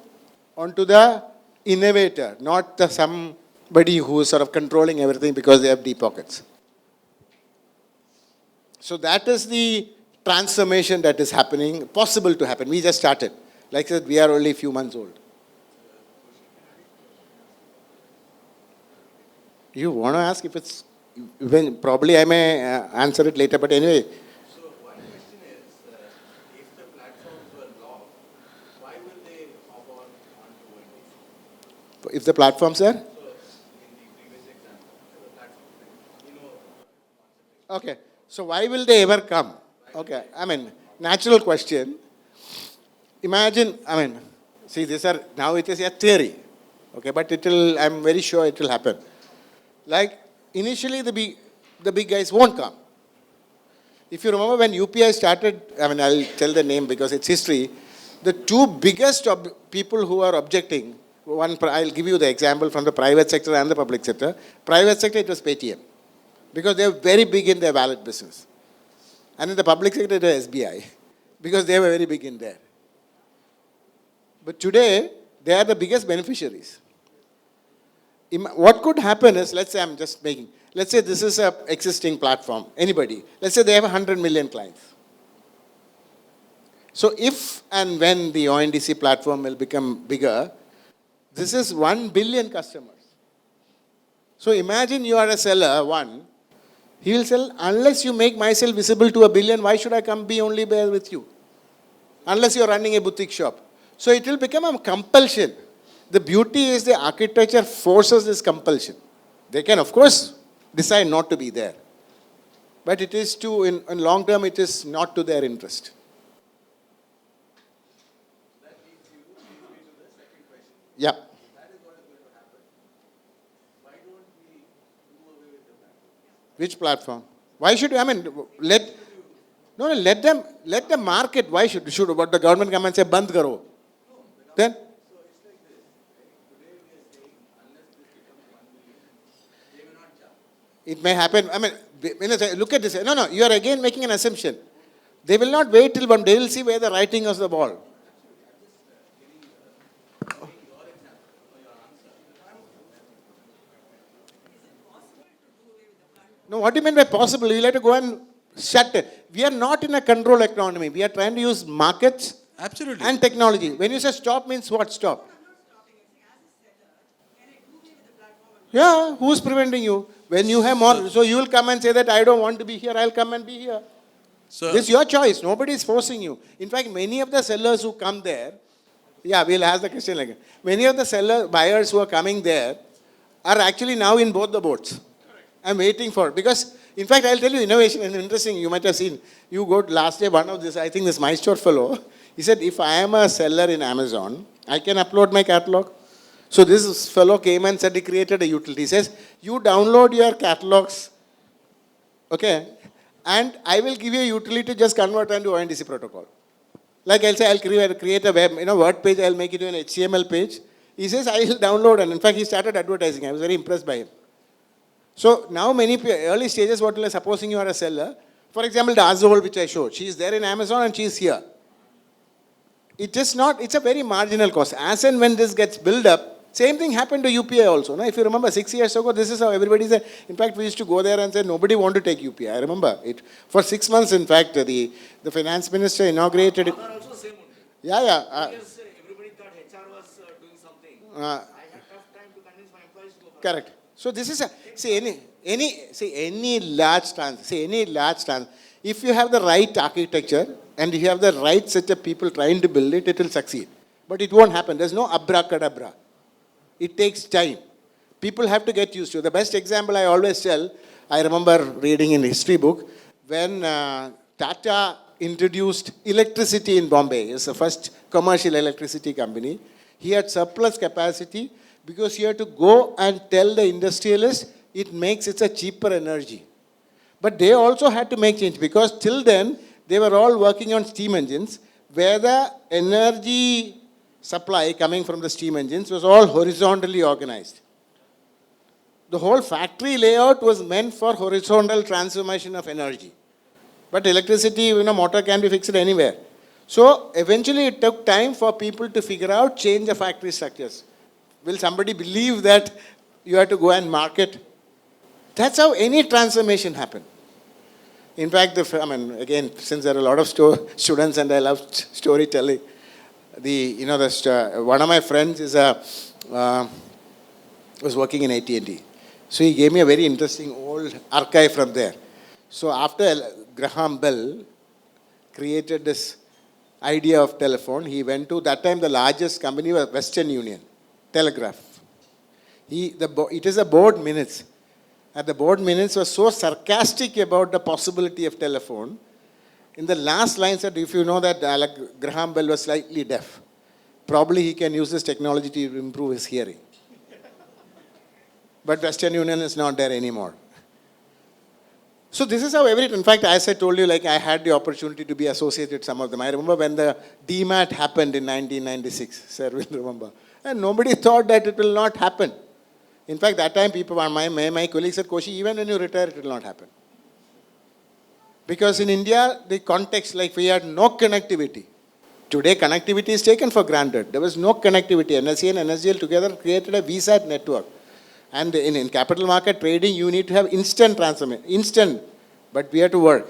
S4: onto the innovator, not somebody who is sort of controlling everything because they have deep pockets. So that is the transformation that is happening, possible to happen. We just started. Like I said, we are only a few months old. You want to ask if it's, when probably I may answer it later, but anyway.
S1: So one question is, if the platforms were locked, why will they hop onto ONDC?
S4: If the platforms are?
S1: So in the previous example, the platform, you know,
S4: Okay. So why will they ever come? Okay. I mean, natural question. Imagine, I mean, see, these are, now it is a theory. Okay, but it will, I'm very sure it will happen. Like, initially the big guys won't come. If you remember when UPI started, I mean, I'll tell the name because it's history. The two biggest people who are objecting, one, I'll give you the example from the private sector and the public sector. Private sector, it was Paytm. Because they are very big in their wallet business. And in the public sector, it was SBI. Because they were very big in there. But today, they are the biggest beneficiaries. What could happen is, let's say I'm just making, let's say this is an existing platform, anybody. Let's say they have 100 million clients. So if and when the ONDC platform will become bigger, this is 1 billion customers. So imagine you are a seller, one. He will sell, unless you make myself visible to 1 billion, why should I come be only there with you? Unless you are running a boutique shop. So it will become a compulsion. The beauty is the architecture forces this compulsion. They can, of course, decide not to be there. But it is to, in long term, it is not to their interest.
S1: that leads me to the second question.
S4: Yeah.
S1: That is what is going to happen. Why don't we do away with the platform?
S4: Which platform? Why should, I mean, let them market. Why should what the government come and say, Band karo? Then?
S1: So it's like this, right? Today we are saying, unless this becomes 1 billion, they will not jump.
S4: It may happen. I mean, look at this. No, you are again making an assumption. They will not wait till one. They will see where the writing is the ball. No, what do you mean by possible? You'll have to go and shut it. We are not in a control economy. We are trying to use markets
S5: Absolutely.
S4: and technology. When you say stop means what? Stop. Yeah, who's preventing you? When you have more, so you will come and say that I don't want to be here, I'll come and be here.
S5: So,
S4: This is your choice. Nobody is forcing you. In fact, many of the sellers who come there, yeah, we'll ask the question like many of the buyers who are coming there are actually now in both the boats. I'm waiting for, because in fact, I'll tell you, innovation is interesting. You might have seen, you go last day, one of this, I think this My Store fellow, he said, if I am a seller in Amazon, I can upload my catalog. So this fellow came and said he created a utility. He says, you download your catalogs, okay, and I will give you a utility to just convert into ONDC protocol. Like I'll say, I'll create a web, word page, I'll make it an HTML page. He says, I'll download, and in fact, he started advertising. I was very impressed by him. So now many early stages, what will I, supposing you are a seller, for example, the Azul which I showed, she is there in Amazon and she is here. It is not, it's a very marginal cost. As and when this gets built up, same thing happened to UPI also. No? If you remember 6 years ago, this is how everybody said. In fact, we used to go there and say, nobody wanted to take UPI. I remember it. For 6 months, in fact, the finance minister inaugurated it.
S6: Also same only.
S4: Yeah.
S6: Because everybody thought HR was doing something. I had tough time to convince my employees to go for
S4: Correct. So this is any large trans, if you have the right architecture and you have the right set of people trying to build it, it will succeed. But it won't happen. There's no abracadabra. It takes time. People have to get used to it. The best example I always tell, I remember reading in a history book, when Tata introduced electricity in Bombay, it's the first commercial electricity company, he had surplus capacity because he had to go and tell the industrialist, it's a cheaper energy. But they also had to make change because till then, they were all working on steam engines where the energy supply coming from the steam engines was all horizontally organized. The whole factory layout was meant for horizontal transformation of energy. But electricity, motor can be fixed anywhere. So eventually it took time for people to figure out change of factory structures. Will somebody believe that you have to go and market? That's how any transformation happened. In fact, again, since there are a lot of students and I love storytelling, one of my friends was working in AT&T. So he gave me a very interesting old archive from there. So after Graham Bell created this idea of telephone, he went to, that time the largest company was Western Union, Telegraph. It is a board minutes. And the board minutes was so sarcastic about the possibility of telephone. In the last line said, if you know that Graham Bell was slightly deaf, probably he can use this technology to improve his hearing. But Western Union is not there anymore. So this is how in fact, as I told you, like I had the opportunity to be associated with some of them. I remember when the DMAT happened in 1996, sir will remember. And nobody thought that it will not happen. In fact, that time people, my colleagues said, Koshy, even when you retire, it will not happen. Because in India, the context, like we had no connectivity. Today, connectivity is taken for granted. There was no connectivity. NSE and NSGL together created a VSAT network. And in capital market trading, you need to have instant transformation. Instant. But we have to work.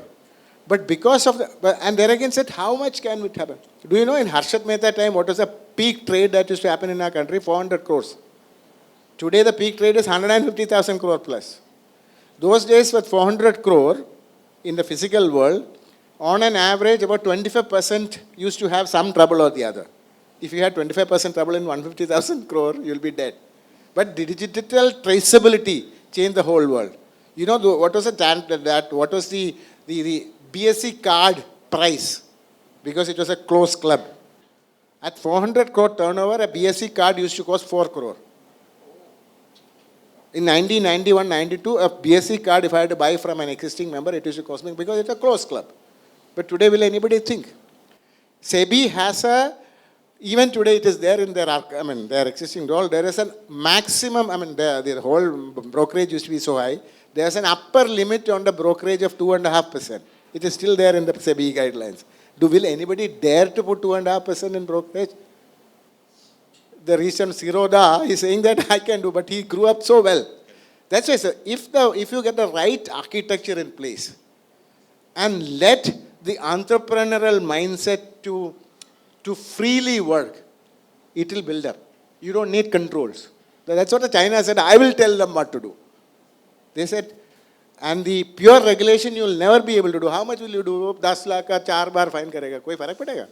S4: But because of and there again said, how much can it happen? Do you know in Harshad Mehta time, what was the peak trade that used to happen in our country? 400 crores. Today, the peak trade is 150,000 crore plus. Those days with 400 crore in the physical world, on an average, about 25% used to have some trouble or the other. If you had 25% trouble in 150,000 crore, you'll be dead. But digital traceability changed the whole world. You know, what was what was the BSC card price? Because it was a closed club. At 400 crore turnover, a BSC card used to cost 4 crore. In 1991-92, a BSC card, if I had to buy from an existing member, it used to cost me because it's a closed club. But today, will anybody think? SEBI has even today it is there in their existing role, there is a maximum, the whole brokerage used to be so high, there is an upper limit on the brokerage of 2.5%. It is still there in the SEBI guidelines. Will anybody dare to put 2.5% in brokerage? The recent Siroda is saying that I can do, but he grew up so well. That's why, sir, if you get the right architecture in place and let the entrepreneurial mindset to freely work, it will build up. You don't need controls. That's what China said, I will tell them what to do. They said, and the pure regulation you will never be able to do. How much will you do? 10 lakh ka 4 baar fine karega. Koi farak padega?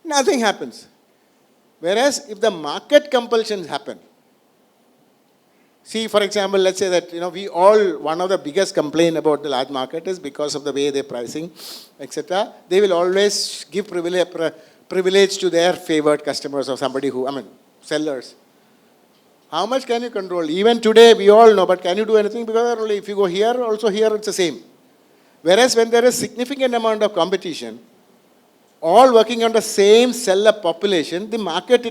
S4: Nothing happens. Whereas if the market compulsions happen, see, for example, let's say that, one of the biggest complaint about the large market is because of the way they're pricing, etc. They will always give privilege to their favored customers or somebody sellers. How much can you control? Even today, we all know, but can you do anything? Because only if you go here, also here, it's the same. Whereas when there is significant amount of competition, all working on the same seller population, the market,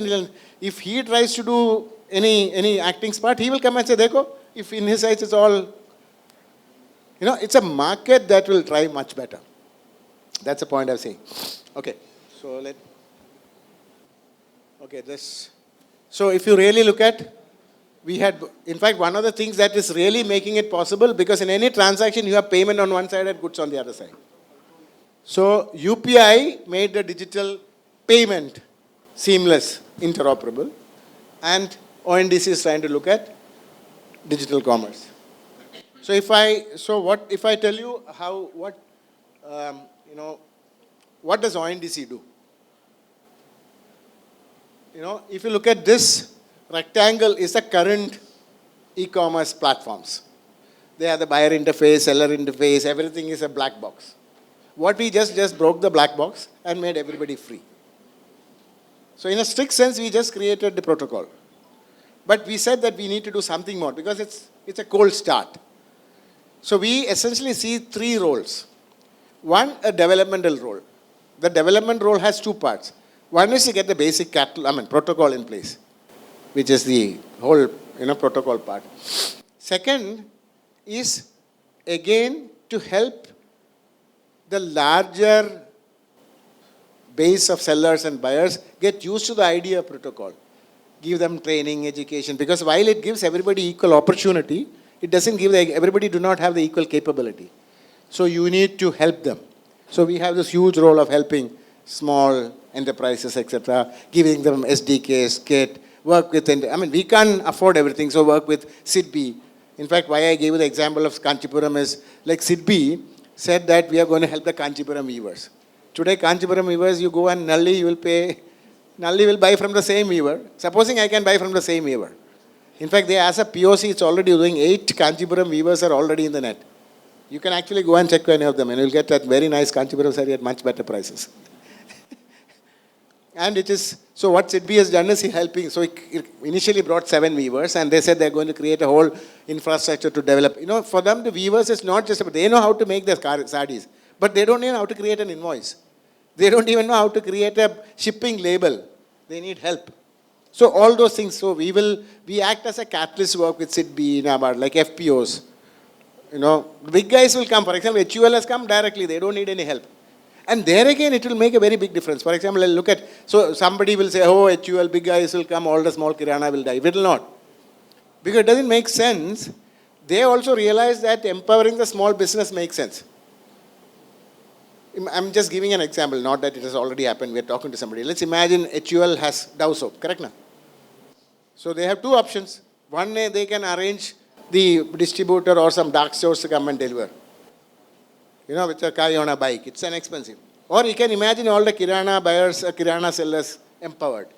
S4: if he tries to do any acting smart, he will come and say, Dekho, if in his eyes it's all, it's a market that will try much better. That's the point I'm saying. Okay, so so if you really look at, in fact, one of the things that is really making it possible, because in any transaction you have payment on one side and goods on the other side. So UPI made the digital payment seamless, interoperable, and ONDC is trying to look at digital commerce. So if I tell you what does ONDC do? If you look at this rectangle is the current e-commerce platforms. They have the buyer interface, seller interface, everything is a black box. What we just broke the black box and made everybody free. So in a strict sense, we just created the protocol. But we said that we need to do something more because it's a cold start. So we essentially see 3 roles. One, a developmental role. The development role has 2 parts. One is to get the basic protocol in place, which is the whole protocol part. Second is again to help the larger base of sellers and buyers get used to the idea of protocol. Give them training, education, because while it gives everybody equal opportunity, it doesn't give everybody do not have the equal capability. So you need to help them. So we have this huge role of helping small enterprises, etc., giving them SDKs, kit, work with, I mean, we can't afford everything, so work with SIDBI. In fact, why I gave you the example of Kanchipuram is, like SIDBI said that we are going to help the Kanchipuram weavers. Today, Kanchipuram weavers, you go and Nalli, you will pay, Nalli will buy from the same weaver. Supposing I can buy from the same weaver. In fact, they, as a POC, it's already doing 8 Kanchipuram weavers are already in the net. You can actually go and check any of them and you'll get that very nice Kanchipuram saree at much better prices. And it is, so what SIDBI has done is he helping, so he initially brought 7 weavers and they said they're going to create a whole infrastructure to develop. You know, for them the weavers is not just about, they know how to make the sarees, but they don't even know how to create an invoice. They don't even know how to create a shipping label. They need help. So all those things, so we act as a catalyst work with SIDBI, NABARD, like FPOs. You know, big guys will come, for example, HUL has come directly, they don't need any help. And there again, it will make a very big difference. For example, look at, so somebody will say, oh, HUL, big guys will come, all the small kirana will die. It will not. Because it doesn't make sense. They also realize that empowering the small business makes sense. I'm just giving an example, not that it has already happened. We're talking to somebody. Let's imagine HUL has Dove soap, correct now? So they have 2 options. One, they can arrange the distributor or some dark stores to come and deliver. You know, with a guy on a bike. It's inexpensive. Or you can imagine all the kirana buyers, kirana sellers empowered.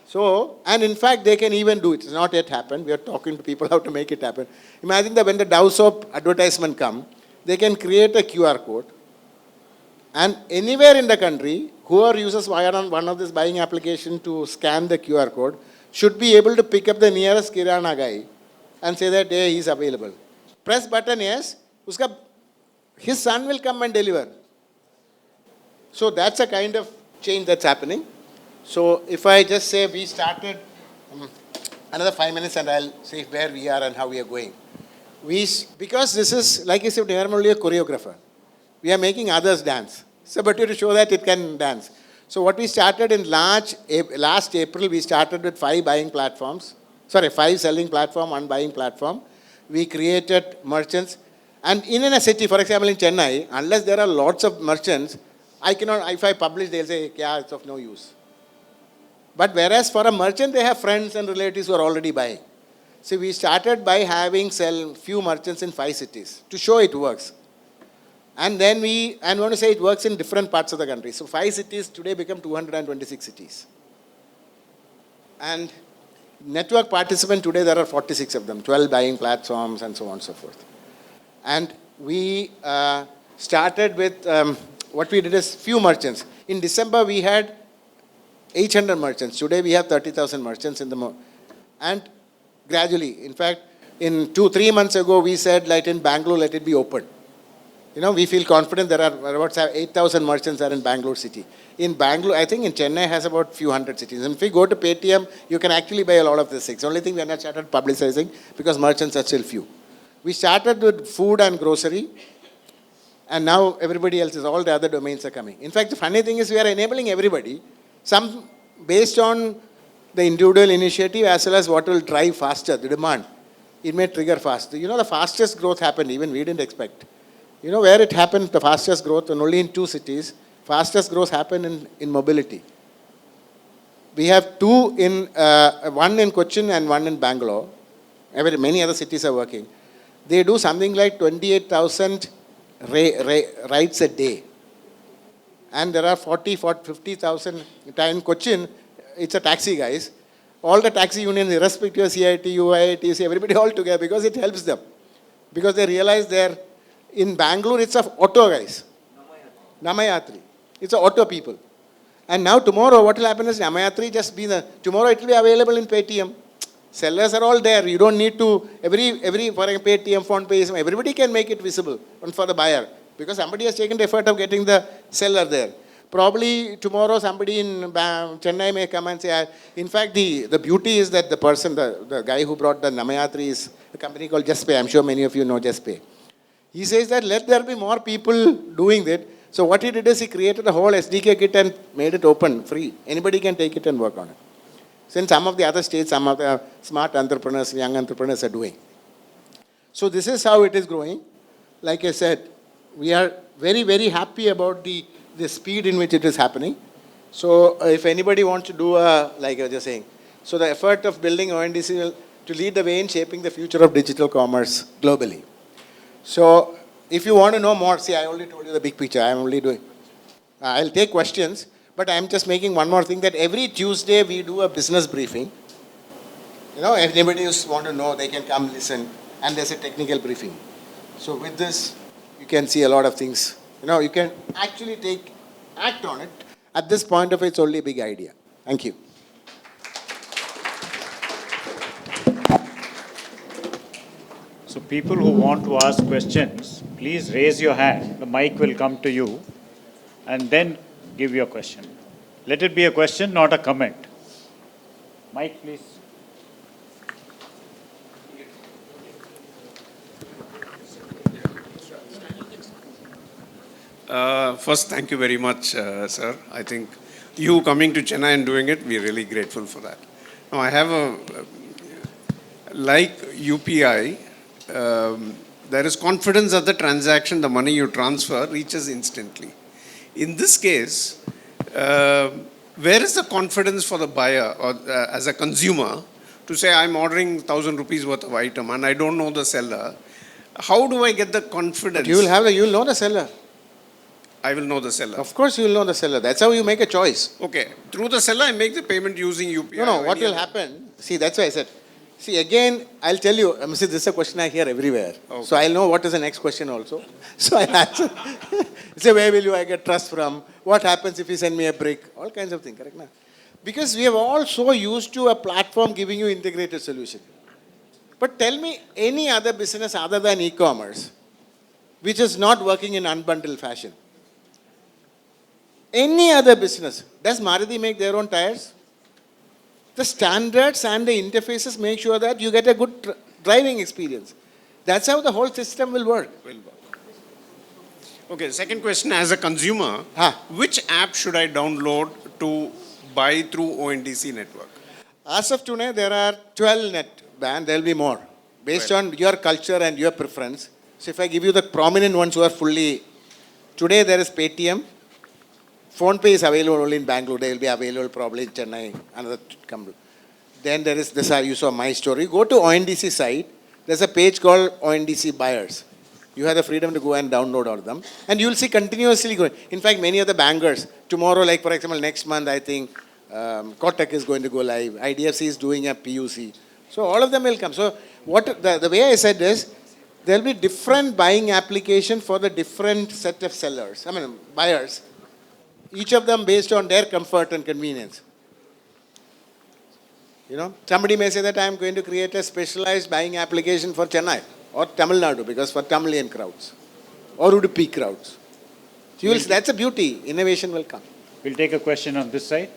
S4: So, and in fact, they can even do it. It's not yet happened. We are talking to people how to make it happen. Imagine that when the Dove soap advertisement come, they can create a QR code. And anywhere in the country, whoever uses one of this buying application to scan the QR code should be able to pick up the nearest kirana guy and say that, hey, he's available. Press button, yes. His son will come and deliver. So that's a kind of change that's happening. So if I just say we started, another 5 minutes and I'll say where we are and how we are going. Because this is, like I said, we are only a choreographer. We are making others dance. So, but to show that it can dance. So what we started in last April, we started with 5 buying platforms. 5 selling platform, 1 buying platform. We created merchants. And in a city, for example, in Chennai, unless there are lots of merchants, I cannot, if I publish, they'll say, yeah, it's of no use. But whereas for a merchant, they have friends and relatives who are already buying. So we started by having few merchants in 5 cities to show it works. And then I want to say it works in different parts of the country. So 5 cities today become 226 cities. And network participant today, there are 46 of them, 12 buying platforms and so on and so forth. And we started with, what we did is few merchants. In December, we had 800 merchants. Today, we have 30,000 merchants in the and gradually, in fact, in 2-3 months ago, we said, like in Bangalore, let it be open. You know, we feel confident there are about 8,000 merchants are in Bangalore city. In Bangalore, I think in Chennai has about few hundred cities. And if we go to Paytm, you can actually buy a lot of these things. Only thing we have not started publicizing because merchants are still few. We started with food and grocery, and now everybody else is, all the other domains are coming. In fact, the funny thing is we are enabling everybody, some based on the individual initiative as well as what will drive faster, the demand. It may trigger faster. You know, the fastest growth happened, even we didn't expect. You know where it happened, the fastest growth, and only in 2 cities, fastest growth happened in mobility. We have 2 one in Cochin and 1 in Bangalore. Many other cities are working. They do something like 28,000 rides a day. And there are 50,000. In Cochin, it's a taxi, guys. All the taxi unions, irrespective of CIT, UI, TC, everybody all together because it helps them. Because they realize in Bangalore, it's of auto, guys. Namayatri. It's a auto people. And now tomorrow, what will happen is Namayatri tomorrow it will be available in Paytm. Sellers are all there. You don't need to, for Paytm, PhonePe, everybody can make it visible for the buyer. Because somebody has taken the effort of getting the seller there. Probably tomorrow somebody in Chennai may come and say, in fact, the beauty is that the person, the guy who brought the Namayatri is a company called JustPay. I'm sure many of you know JustPay. He says that let there be more people doing that. So what he did is he created a whole SDK kit and made it open, free. Anybody can take it and work on it. Since some of the other states, some of the smart entrepreneurs, young entrepreneurs are doing. So this is how it is growing. Like I said, we are very, very happy about the speed in which it is happening. So if anybody wants to do like I was just saying, So the effort of building ONDC will to lead the way in shaping the future of digital commerce globally. So if you want to know more, see, I already told you the big picture. I'm only doing. I'll take questions, but I'm just making one more thing that every Tuesday we do a business briefing. You know, if anybody who want to know, they can come listen, and there's a technical briefing. So with this, you can see a lot of things. You know, you can actually act on it. At this point of it, it's only a big idea. Thank you.
S3: So people who want to ask questions, please raise your hand. The mic will come to you and then give your question. Let it be a question, not a comment. Mic, please.
S5: First, thank you very much, sir. I think you coming to Chennai and doing it, we're really grateful for that. Now, I have like UPI, there is confidence that the transaction, the money you transfer, reaches instantly. In this case, where is the confidence for the buyer or as a consumer to say, I'm ordering 1,000 rupees worth of item and I don't know the seller? How do I get the confidence?
S4: But you'll know the seller.
S5: I will know the seller.
S4: Of course, you will know the seller. That's how you make a choice.
S5: Okay. Through the seller, I make the payment using UPI.
S4: No, what will happen? See, that's why I said. See, again, I'll tell you. This is a question I hear everywhere.
S5: Okay.
S4: So I'll know what is the next question also. So I'll answer. Say, where will I get trust from? What happens if you send me a brick? All kinds of things, correct? Na? Because we have all so used to a platform giving you integrated solution. But tell me any other business other than e-commerce which is not working in unbundled fashion. Any other business. Does Maruti make their own tires? The standards and the interfaces make sure that you get a good driving experience. That's how the whole system will work.
S5: Okay, second question, as a consumer, which app should I download to buy through ONDC network?
S4: As of today, there are 12 net band. There will be more. Based on your culture and your preference. So if I give you the prominent ones who are fully... Today there is Paytm. PhonePe is available only in Bangalore. They will be available probably in Chennai. Another come. Then there is this, you saw my story. Go to ONDC site. There's a page called ONDC Buyers. You have the freedom to go and download all of them. And you will see continuously going. In fact, many of the bankers, tomorrow, like for example, next month, I think Kotak is going to go live. IDFC is doing a PUC. So all of them will come. So what the way I said is, there will be different buying application for the different set of sellers. Buyers. Each of them based on their comfort and convenience. You know, somebody may say that I am going to create a specialized buying application for Chennai or Tamil Nadu because for Tamilian crowds or Udupi crowds. So that's a beauty. Innovation will come.
S3: We'll take a question on this side.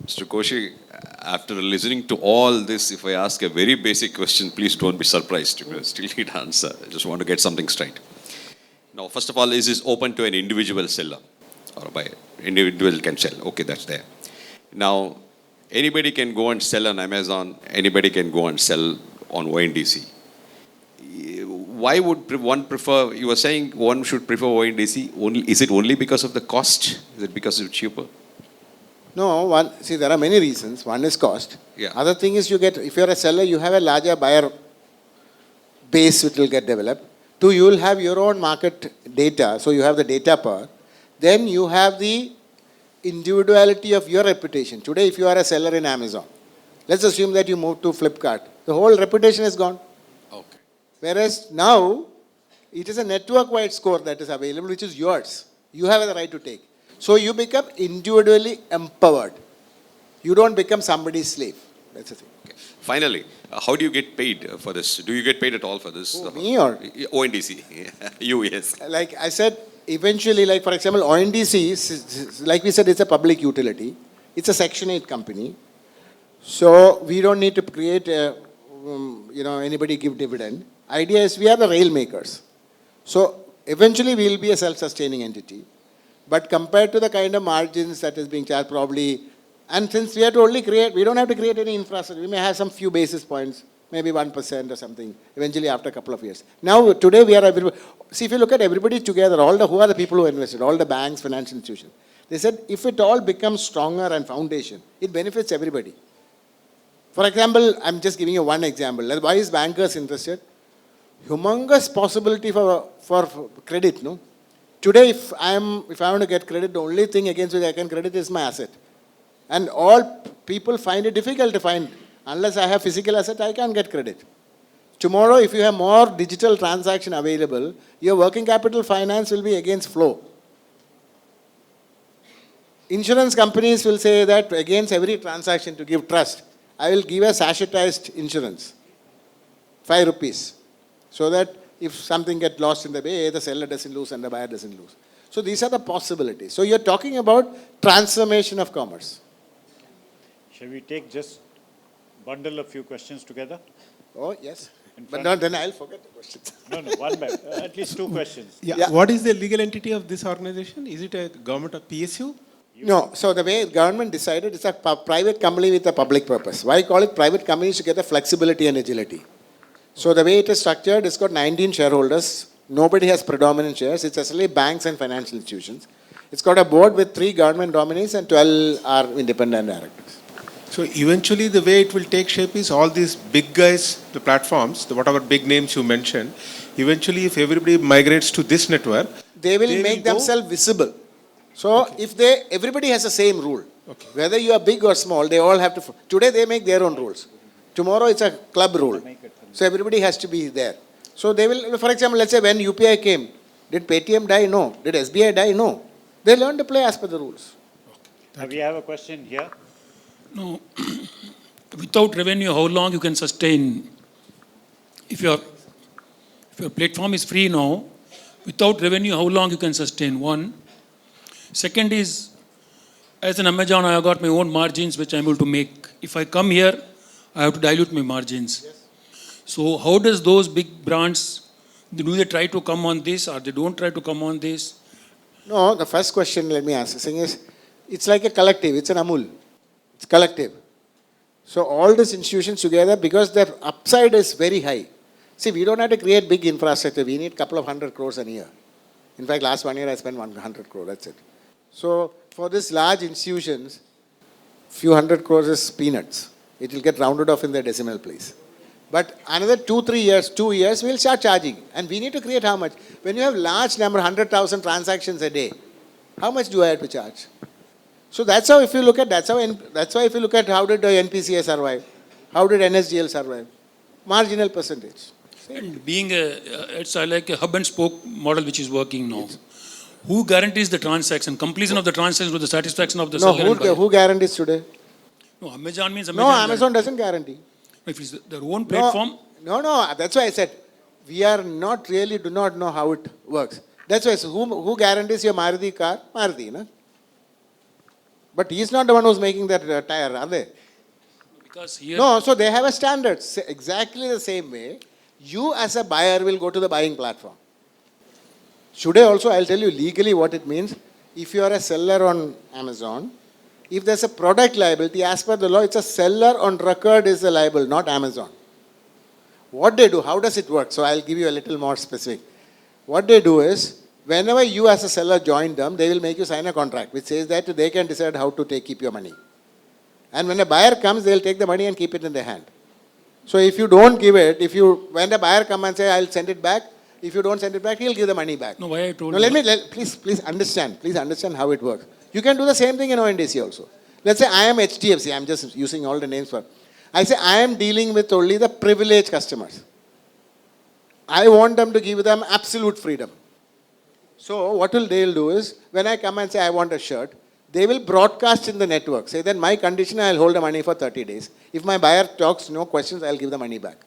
S7: Mr. Koshy, after listening to all this, if I ask a very basic question, please don't be surprised. You still need answer. I just want to get something straight. Now, first of all, is this open to an individual seller or a buyer? Individual can sell. Okay, that's there. Now, anybody can go and sell on Amazon. Anybody can go and sell on ONDC. Why would one prefer, you were saying one should prefer ONDC, is it only because of the cost? Is it because it's cheaper?
S4: No, see, there are many reasons. One is cost.
S7: Yeah.
S4: Other thing is if you're a seller, you have a larger buyer base which will get developed. Two, you will have your own market data, so you have the data power. Then you have the individuality of your reputation. Today, if you are a seller in Amazon, let's assume that you move to Flipkart. The whole reputation is gone.
S7: Okay.
S4: Whereas now, it is a network-wide score that is available, which is yours. You have the right to take. So you become individually empowered. You don't become somebody's slave. That's the thing.
S7: Okay. Finally, how do you get paid for this? Do you get paid at all for this?
S4: Me or?
S7: ONDC. You, yes.
S4: Like I said, eventually, like for example, ONDC, like we said, it's a public utility. It's a Section 8 company. So we don't need to create anybody give dividend. Idea is we are the rail makers. So eventually we will be a self-sustaining entity. But compared to the kind of margins that is being charged probably, and since we have to only create, we don't have to create any infrastructure. We may have some few basis points, maybe 1% or something, eventually after a couple of years. Now, today we are, see if you look at everybody together, who are the people who invested, all the banks, financial institutions. They said if it all becomes stronger and foundation, it benefits everybody. For example, I'm just giving you one example. Why is bankers interested? Humongous possibility for credit, no? Today, if I want to get credit, the only thing against which I can credit is my asset. And all people find it difficult to find. Unless I have physical asset, I can't get credit. Tomorrow, if you have more digital transaction available, your working capital finance will be against flow. Insurance companies will say that against every transaction to give trust, I will give a sachetized insurance, 5 rupees, so that if something gets lost in the way, the seller doesn't lose and the buyer doesn't lose. So these are the possibilities. So you're talking about transformation of commerce.
S3: Shall we just bundle a few questions together?
S4: Oh, yes.
S3: In
S4: But
S3: front.
S4: no, then I'll forget the questions.
S3: No, one by at least 2 questions.
S4: Yeah.
S8: What is the legal entity of this organization? Is it a government or PSU?
S4: No, so the way government decided, it's a private company with a public purpose. Why call it private companies? To get the flexibility and agility. So the way it is structured, it's got 19 shareholders. Nobody has predominant shares. It's essentially banks and financial institutions. It's got a board with 3 government nominees and 12 are independent directors.
S8: So eventually the way it will take shape is all these big guys, the platforms, whatever big names you mentioned, eventually if everybody migrates to this network,
S4: They will make themselves visible. So if everybody has the same rule.
S8: Okay.
S4: Whether you are big or small, they all have to, today they make their own rules. Tomorrow it's a club rule. So everybody has to be there. So they will, for example, let's say when UPI came, did Paytm die? No. Did SBI die? No. They learned to play as per the rules.
S3: We have a question here.
S9: No, without revenue, how long you can sustain? If your platform is free now, without revenue, how long you can sustain? One. Second is, as an Amazon, I have got my own margins which I'm able to make. If I come here, I have to dilute my margins. Yes. So how does those big brands, do they try to come on this or they don't try to come on this?
S4: No, the first question let me answer. Saying is, it's like a collective. It's an Amul. It's collective. So all these institutions together, because their upside is very high. See, we don't have to create big infrastructure. We need a couple of 100 crores a year. In fact, last 1 year I spent 100 crores. That's it. So for these large institutions, few hundred crores is peanuts. It will get rounded off in the decimal place. But another 2 years, we'll start charging. And we need to create how much? When you have large number, 100,000 transactions a day, how much do I have to charge? So that's how, if you look at, that's why if you look at how did the NPCA survive? How did NSDL survive? Marginal percentage.
S9: And being it's like a hub and spoke model which is working now. Who guarantees the transaction? Completion of the transaction with the satisfaction of the seller and buyer?
S4: Who guarantees today?
S9: No, Amazon means
S4: No, Amazon doesn't guarantee.
S9: If it's their own platform.
S4: No, that's why I said, we are not really, do not know how it works. That's why, so who guarantees your Maruti car? Maruti, no? But he's not the one who's making that tire, are they?
S9: Because here.
S4: No, so they have a standard. Exactly the same way, you as a buyer will go to the buying platform. Today also, I'll tell you legally what it means. If you are a seller on Amazon, if there's a product liability, as per the law, it's a seller on record is the liable, not Amazon. What they do, how does it work? So I'll give you a little more specific. What they do is, whenever you as a seller join them, they will make you sign a contract which says that they can decide how to keep your money. And when a buyer comes, they'll take the money and keep it in their hand. So if you don't give it, when the buyer comes and says, I'll send it back, if you don't send it back, he'll give the money back.
S9: No, why I told
S4: you. Please understand how it works. You can do the same thing in ONDC also. Let's say I am HDFC, I'm just using all the names for. I say I am dealing with only the privileged customers. I want them to give them absolute freedom. So what they'll do is, when I come and say I want a shirt, they will broadcast in the network. Say then my condition, I'll hold the money for 30 days. If my buyer talks, no questions, I'll give the money back.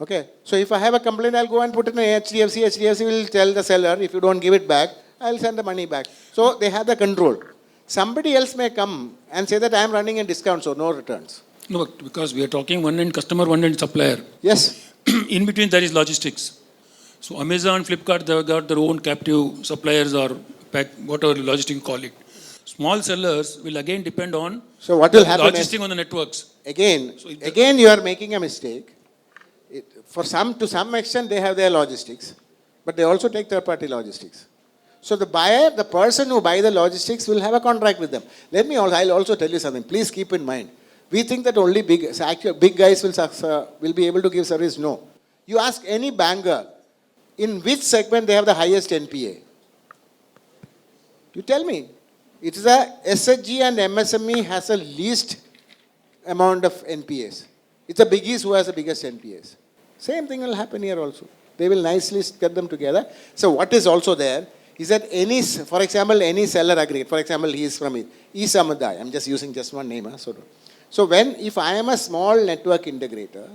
S4: Okay, so if I have a complaint, I'll go and put it in HDFC. HDFC will tell the seller, if you don't give it back, I'll send the money back. So they have the control. Somebody else may come and say that I am running a discount, so no returns.
S9: No, because we are talking one end customer, one end supplier.
S4: Yes.
S9: In between there is logistics. So Amazon, Flipkart, they have got their own captive suppliers or whatever logistics you call it. Small sellers will again depend on
S4: so what will happen
S9: logistic on the networks.
S4: Again you are making a mistake. To some extent they have their logistics, but they also take third-party logistics. So the buyer, the person who buy the logistics will have a contract with them. I'll also tell you something. Please keep in mind. We think that only big guys will be able to give service. No. You ask any banker, in which segment they have the highest NPA? You tell me. It is a SHG and MSME has the least amount of NPAs. It's the biggies who has the biggest NPAs. Same thing will happen here also. They will nicely get them together. So what is also there is that for example, any seller aggregate, for example, he is from Isamadai. I'm just using just one name. So if I am a small network integrator,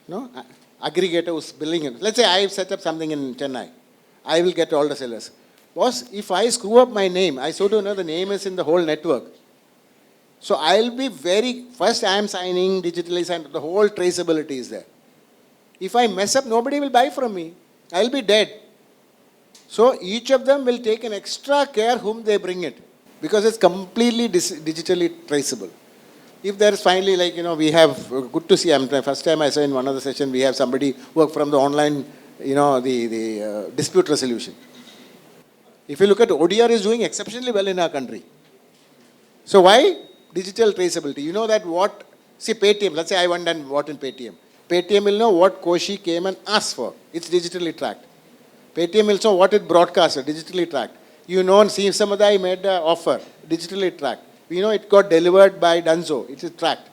S4: aggregator who's billing it, let's say I set up something in Chennai, I will get all the sellers. Boss, if I screw up my name, I so to know the name is in the whole network. So I'll be first I am signing, digitally signed, the whole traceability is there. If I mess up, nobody will buy from me. I'll be dead. So each of them will take an extra care whom they bring it, because it's completely digitally traceable. If there is finally, we have, good to see, first time I saw in one of the sessions, we have somebody work from the online, the dispute resolution. If you look at ODR is doing exceptionally well in our country. So why? Digital traceability. You know that Paytm, let's say I went and bought in Paytm. Paytm will know what Koshy came and asked for. It's digitally tracked. Paytm will know what it broadcasted, digitally tracked. You know, see Samadai made an offer, digitally tracked. We know it got delivered by Dunzo, it is tracked.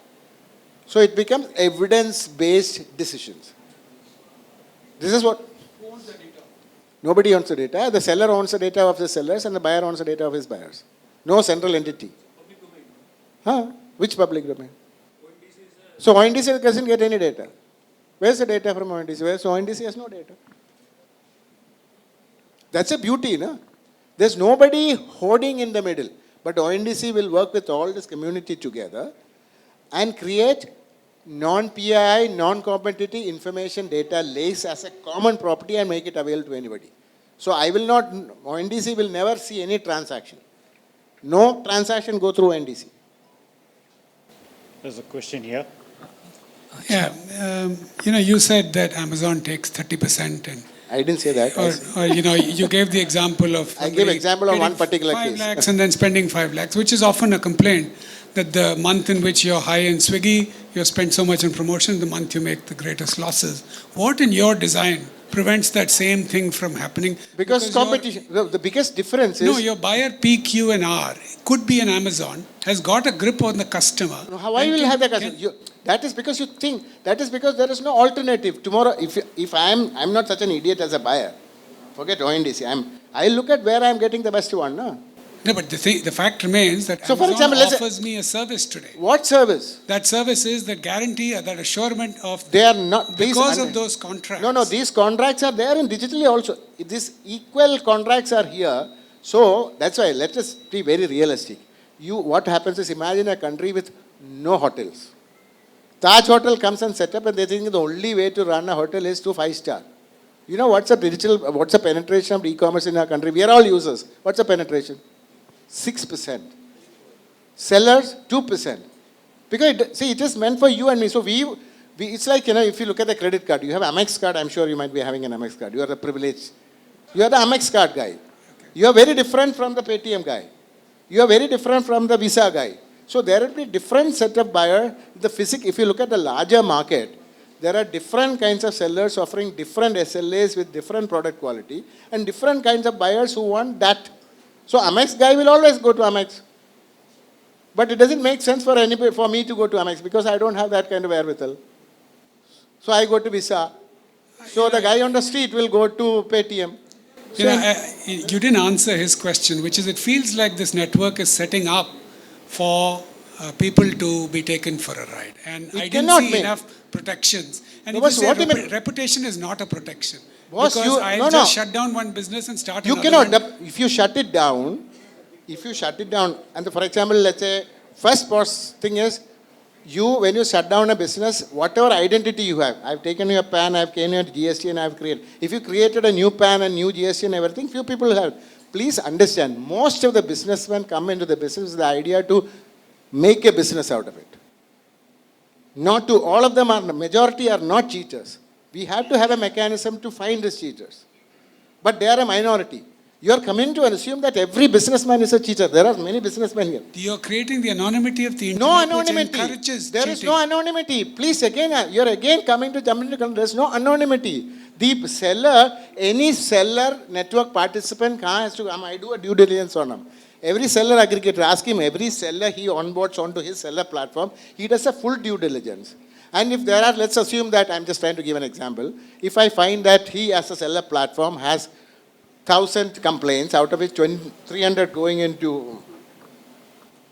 S4: So it becomes evidence-based decisions. This is what? Who owns the data? Nobody owns the data. The seller owns the data of the sellers and the buyer owns the data of his buyers. No central entity. Public domain. Which public domain? So ONDC doesn't get any data. Where's the data from ONDC? So ONDC has no data. That's a beauty, no? There's nobody hoarding in the middle. But ONDC will work with all this community together and create non-PII, non-competitive information data lakes as a common property and make it available to anybody. So ONDC will never see any transaction. No transaction go through ONDC.
S3: There's a question here.
S10: Yeah, you said that Amazon takes 30% and
S4: I didn't say that.
S10: Or you gave the example of...
S4: I gave example of one particular
S10: 5
S4: case.
S10: lakhs and then spending 5 lakhs, which is often a complaint that the month in which you're high in Swiggy, you spend so much on promotion, the month you make the greatest losses. What in your design prevents that same thing from happening?
S4: Because competition, the biggest difference is...
S10: No, your buyer P, Q and R could be an Amazon, has got a grip on the customer.
S4: Why will have that customer? That is because you think, that is because there is no alternative. Tomorrow, if I'm not such an idiot as a buyer, forget ONDC, I'll look at where I'm getting the best one. No,
S10: but the fact remains that
S4: so
S10: Amazon
S4: for example,
S10: offers me a service today.
S4: What service?
S10: That service is the guarantee, that assurance of...
S4: They are not...
S10: Because of those contracts.
S4: No, these contracts are there in digitally also. These equal contracts are here. So, that's why, let us be very realistic. What happens is, imagine a country with no hotels. Taj Hotel comes and set up and they think the only way to run a hotel is to 5-star. You know what's the penetration of e-commerce in our country? We are all users. What's the penetration? 6%. Sellers, 2%. Because it is meant for you and me. So it's like, if you look at the credit card, you have Amex card, I'm sure you might be having an Amex card. You are the privileged. You are the Amex card guy. You are very different from the Paytm guy. You are very different from the Visa guy. So there will be different set of buyer. If you look at the larger market, there are different kinds of sellers offering different SLAs with different product quality and different kinds of buyers who want that. So Amex guy will always go to Amex. But it doesn't make sense for me to go to Amex because I don't have that kind of wherewithal. So I go to Visa. So the guy on the street will go to Paytm.
S10: You didn't answer his question, which is it feels like this network is setting up for people to be taken for a ride. And I didn't see enough protections. And if you say reputation is not a protection. Boss, because I'll just shut down one business and start another.
S4: You cannot. If you shut it down, and for example, let's say, first thing is, when you shut down a business, whatever identity you have, I've taken your PAN, I've taken your GST and I've created. If you created a new PAN and new GST and everything, few people have. Please understand, most of the businessmen come into the business with the idea to make a business out of it. All of them majority are not cheaters. We have to have a mechanism to find these cheaters. But they are a minority. You're coming to assume that every businessman is a cheater. There are many businessmen here.
S10: You're creating the anonymity of the internet,
S4: No anonymity.
S10: which encourages
S4: There
S10: cheating.
S4: is no anonymity. Please, again, you're again coming to jump into conclusion. There's no anonymity. The seller, any seller network participant has to, I do a due diligence on him. Every seller aggregator, ask him, every seller he onboards onto his seller platform, he does a full due diligence. And if there are, let's assume that, I'm just trying to give an example, if I find that he as a seller platform has 1,000 complaints, out of which 300 going into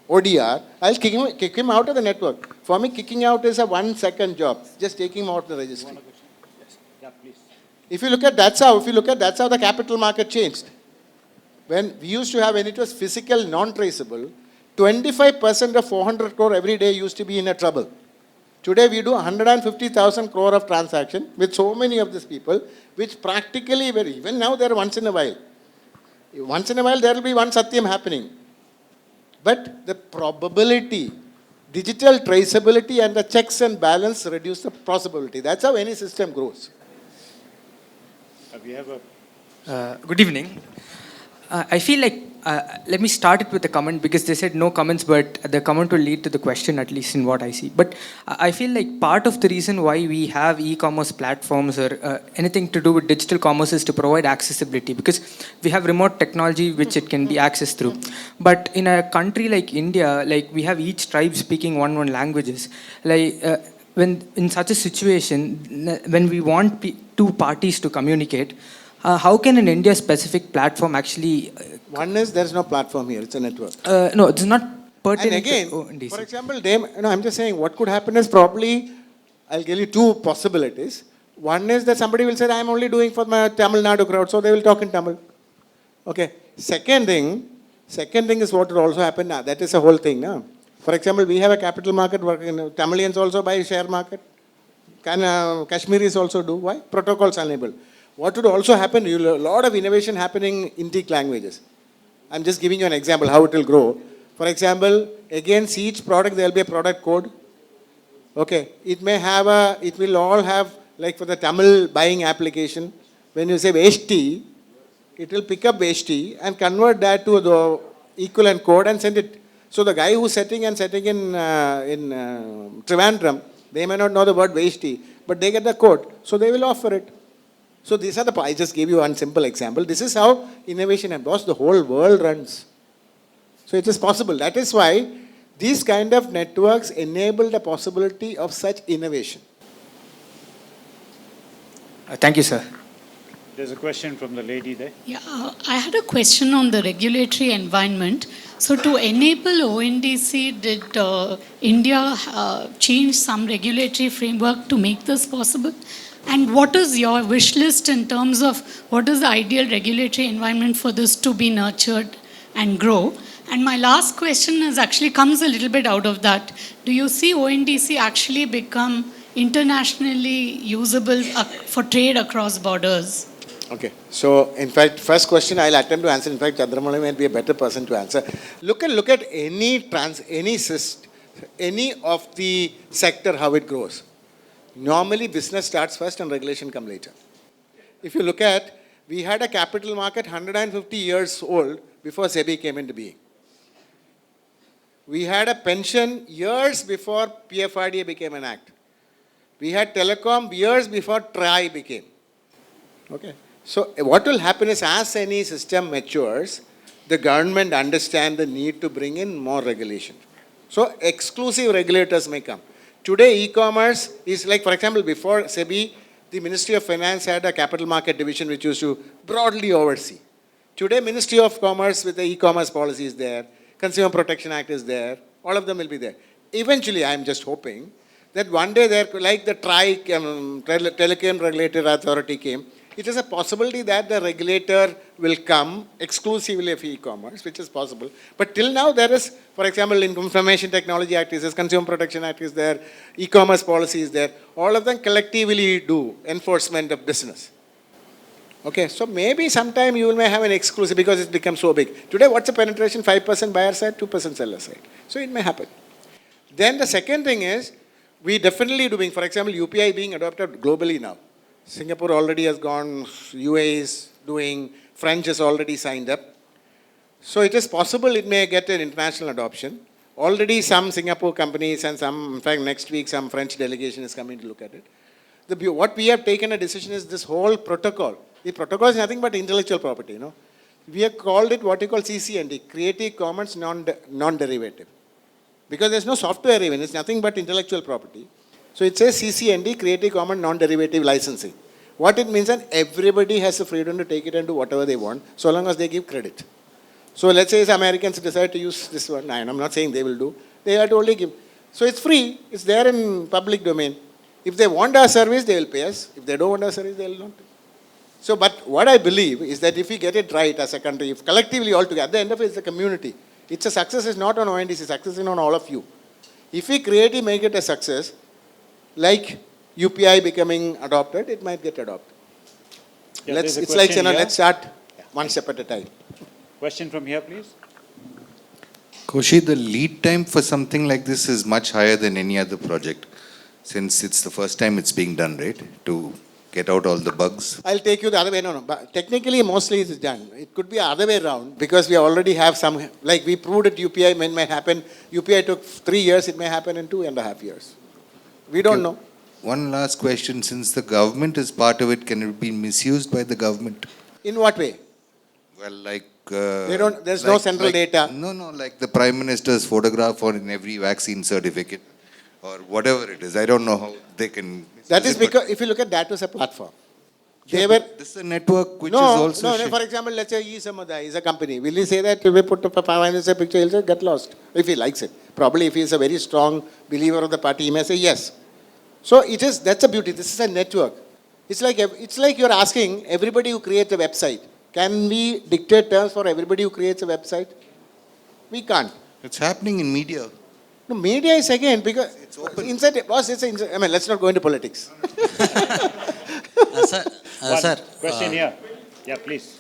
S4: ODR, I'll kick him out of the network. For me, kicking out is a 1-second job, just taking him out of the registry. If you look at that's how the capital market changed. When we used to have, when it was physical, non-traceable, 25% of 400 crore every day used to be in a trouble. Today we do 150,000 crore of transaction with so many of these people, which practically, even now they're once in a while. Once in a while there will be one Satyam happening. But the probability, digital traceability and the checks and balance reduce the possibility. That's how any system grows.
S3: We have a
S11: Good evening. I feel like, let me start it with a comment because they said no comments, but the comment will lead to the question, at least in what I see. But I feel like part of the reason why we have e-commerce platforms or anything to do with digital commerce is to provide accessibility, because we have remote technology which it can be accessed through. But in a country like India, like we have each tribe speaking one languages. Like when in such a situation, when we want two parties to communicate, how can an India-specific platform actually...
S4: One is, there's no platform here, it's a network.
S11: No, it's not pertinent
S4: and again,
S11: to ONDC.
S4: For example, I'm just saying, what could happen is probably, I'll give you two possibilities. One is that somebody will say, I'm only doing for my Tamil Nadu crowd, so they will talk in Tamil. Okay. Second thing is what will also happen now. That is a whole thing. No? For example, we have a capital market working. Tamilians also buy share market. Kashmiris also do. Why? Protocols enabled. What would also happen, a lot of innovation happening in Indic languages. I'm just giving you an example how it will grow. For example, against each product there will be a product code. Okay, it will all have, like for the Tamil buying application, when you say HT, it will pick up HT and convert that to the equivalent code and send it. So the guy who's setting in Trivandrum, they may not know the word HT, but they get the code, so they will offer it. So these are I just gave you one simple example. This is how innovation and the whole world runs. So it is possible. That is why these kind of networks enable the possibility of such innovation.
S11: Thank you, sir.
S3: There's a question from the lady there.
S12: Yeah, I had a question on the regulatory environment. So to enable ONDC, did India change some regulatory framework to make this possible? And what is your wish list in terms of what is the ideal regulatory environment for this to be nurtured and grow? And my last question comes a little bit out of that. Do you see ONDC actually become internationally usable for trade across borders?
S4: Okay, so in fact, first question I'll attempt to answer. In fact, Chandramouli might be a better person to answer. Look at any of the sector, how it grows. Normally, business starts first and regulation comes later. If you look at, we had a capital market 150 years old before SEBI came into being. We had a pension years before PFRDA became an act. We had telecom years before TRAI became. Okay. So what will happen is, as any system matures, the government understands the need to bring in more regulation. So exclusive regulators may come. Today, e-commerce is like, for example, before SEBI, the Ministry of Finance had a capital market division which used to broadly oversee. Today, Ministry of Commerce with the e-commerce policy is there, Consumer Protection Act is there, all of them will be there. Eventually, I'm just hoping that one day, like the Telecom Regulatory Authority came, it is a possibility that the regulator will come exclusively of e-commerce, which is possible. But till now, there is, for example, Information Technology Act is there, Consumer Protection Act is there, e-commerce policy is there. All of them collectively do enforcement of business. Okay, so maybe sometime you may have an exclusive because it becomes so big. Today, what's the penetration? 5% buyer side, 2% seller side. So it may happen. Then the second thing is, we definitely doing, for example, UPI being adopted globally now. Singapore already has gone, UAE is doing, French is already signed up. So it is possible it may get an international adoption. Already some Singapore companies and some, in fact next week some French delegation is coming to look at it. What we have taken a decision is this whole protocol. The protocol is nothing but intellectual property, We have called it what we call CC&D, Creative Commons Non-Derivative. Because there's no software even, it's nothing but intellectual property. So it says CC&D, Creative Commons Non-Derivative Licensing. What it means is everybody has the freedom to take it and do whatever they want, so long as they give credit. So let's say Americans decide to use this one, I'm not saying they will do, they have to only give. So it's free, it's there in public domain. If they want our service, they will pay us. If they don't want our service, they will not. So, but what I believe is that if we get it right as a country, if collectively all together, at the end of it, it's the community. It's a success is not on ONDC, success is on all of you. If we creatively make it a success, like UPI becoming adopted, it might get adopted.
S3: Yeah,
S4: it's like, let's start one step at a time.
S3: Question from here, please.
S13: Koshy, the lead time for something like this is much higher than any other project, since it's the first time it's being done, right? To get out all the bugs.
S4: I'll take you the other way. No. But technically, mostly it's done. It could be the other way around because we already have some, like we proved it UPI when it might happen. UPI took 3 years, it may happen in 2.5 years. We don't know.
S13: One last question. Since the government is part of it, can it be misused by the government?
S4: In what way?
S13: Well, like...
S4: there's no central data.
S13: No, like the Prime Minister's photograph or in every vaccine certificate or whatever it is. I don't know how they can...
S4: That is because, if you look at that as a platform,
S13: This is a network which is also...
S4: No, for example, let's say Samuday is a company. Will he say that if we put up a 500 picture, he'll say, get lost, if he likes it. Probably if he is a very strong believer of the party, he may say yes. So that's a beauty. This is a network. It's like you're asking everybody who creates a website, can we dictate terms for everybody who creates a website? We can't.
S13: It's happening in media.
S4: No, media is again, because it's open. Let's not go into politics.
S3: Sir. Question here. Yeah, please.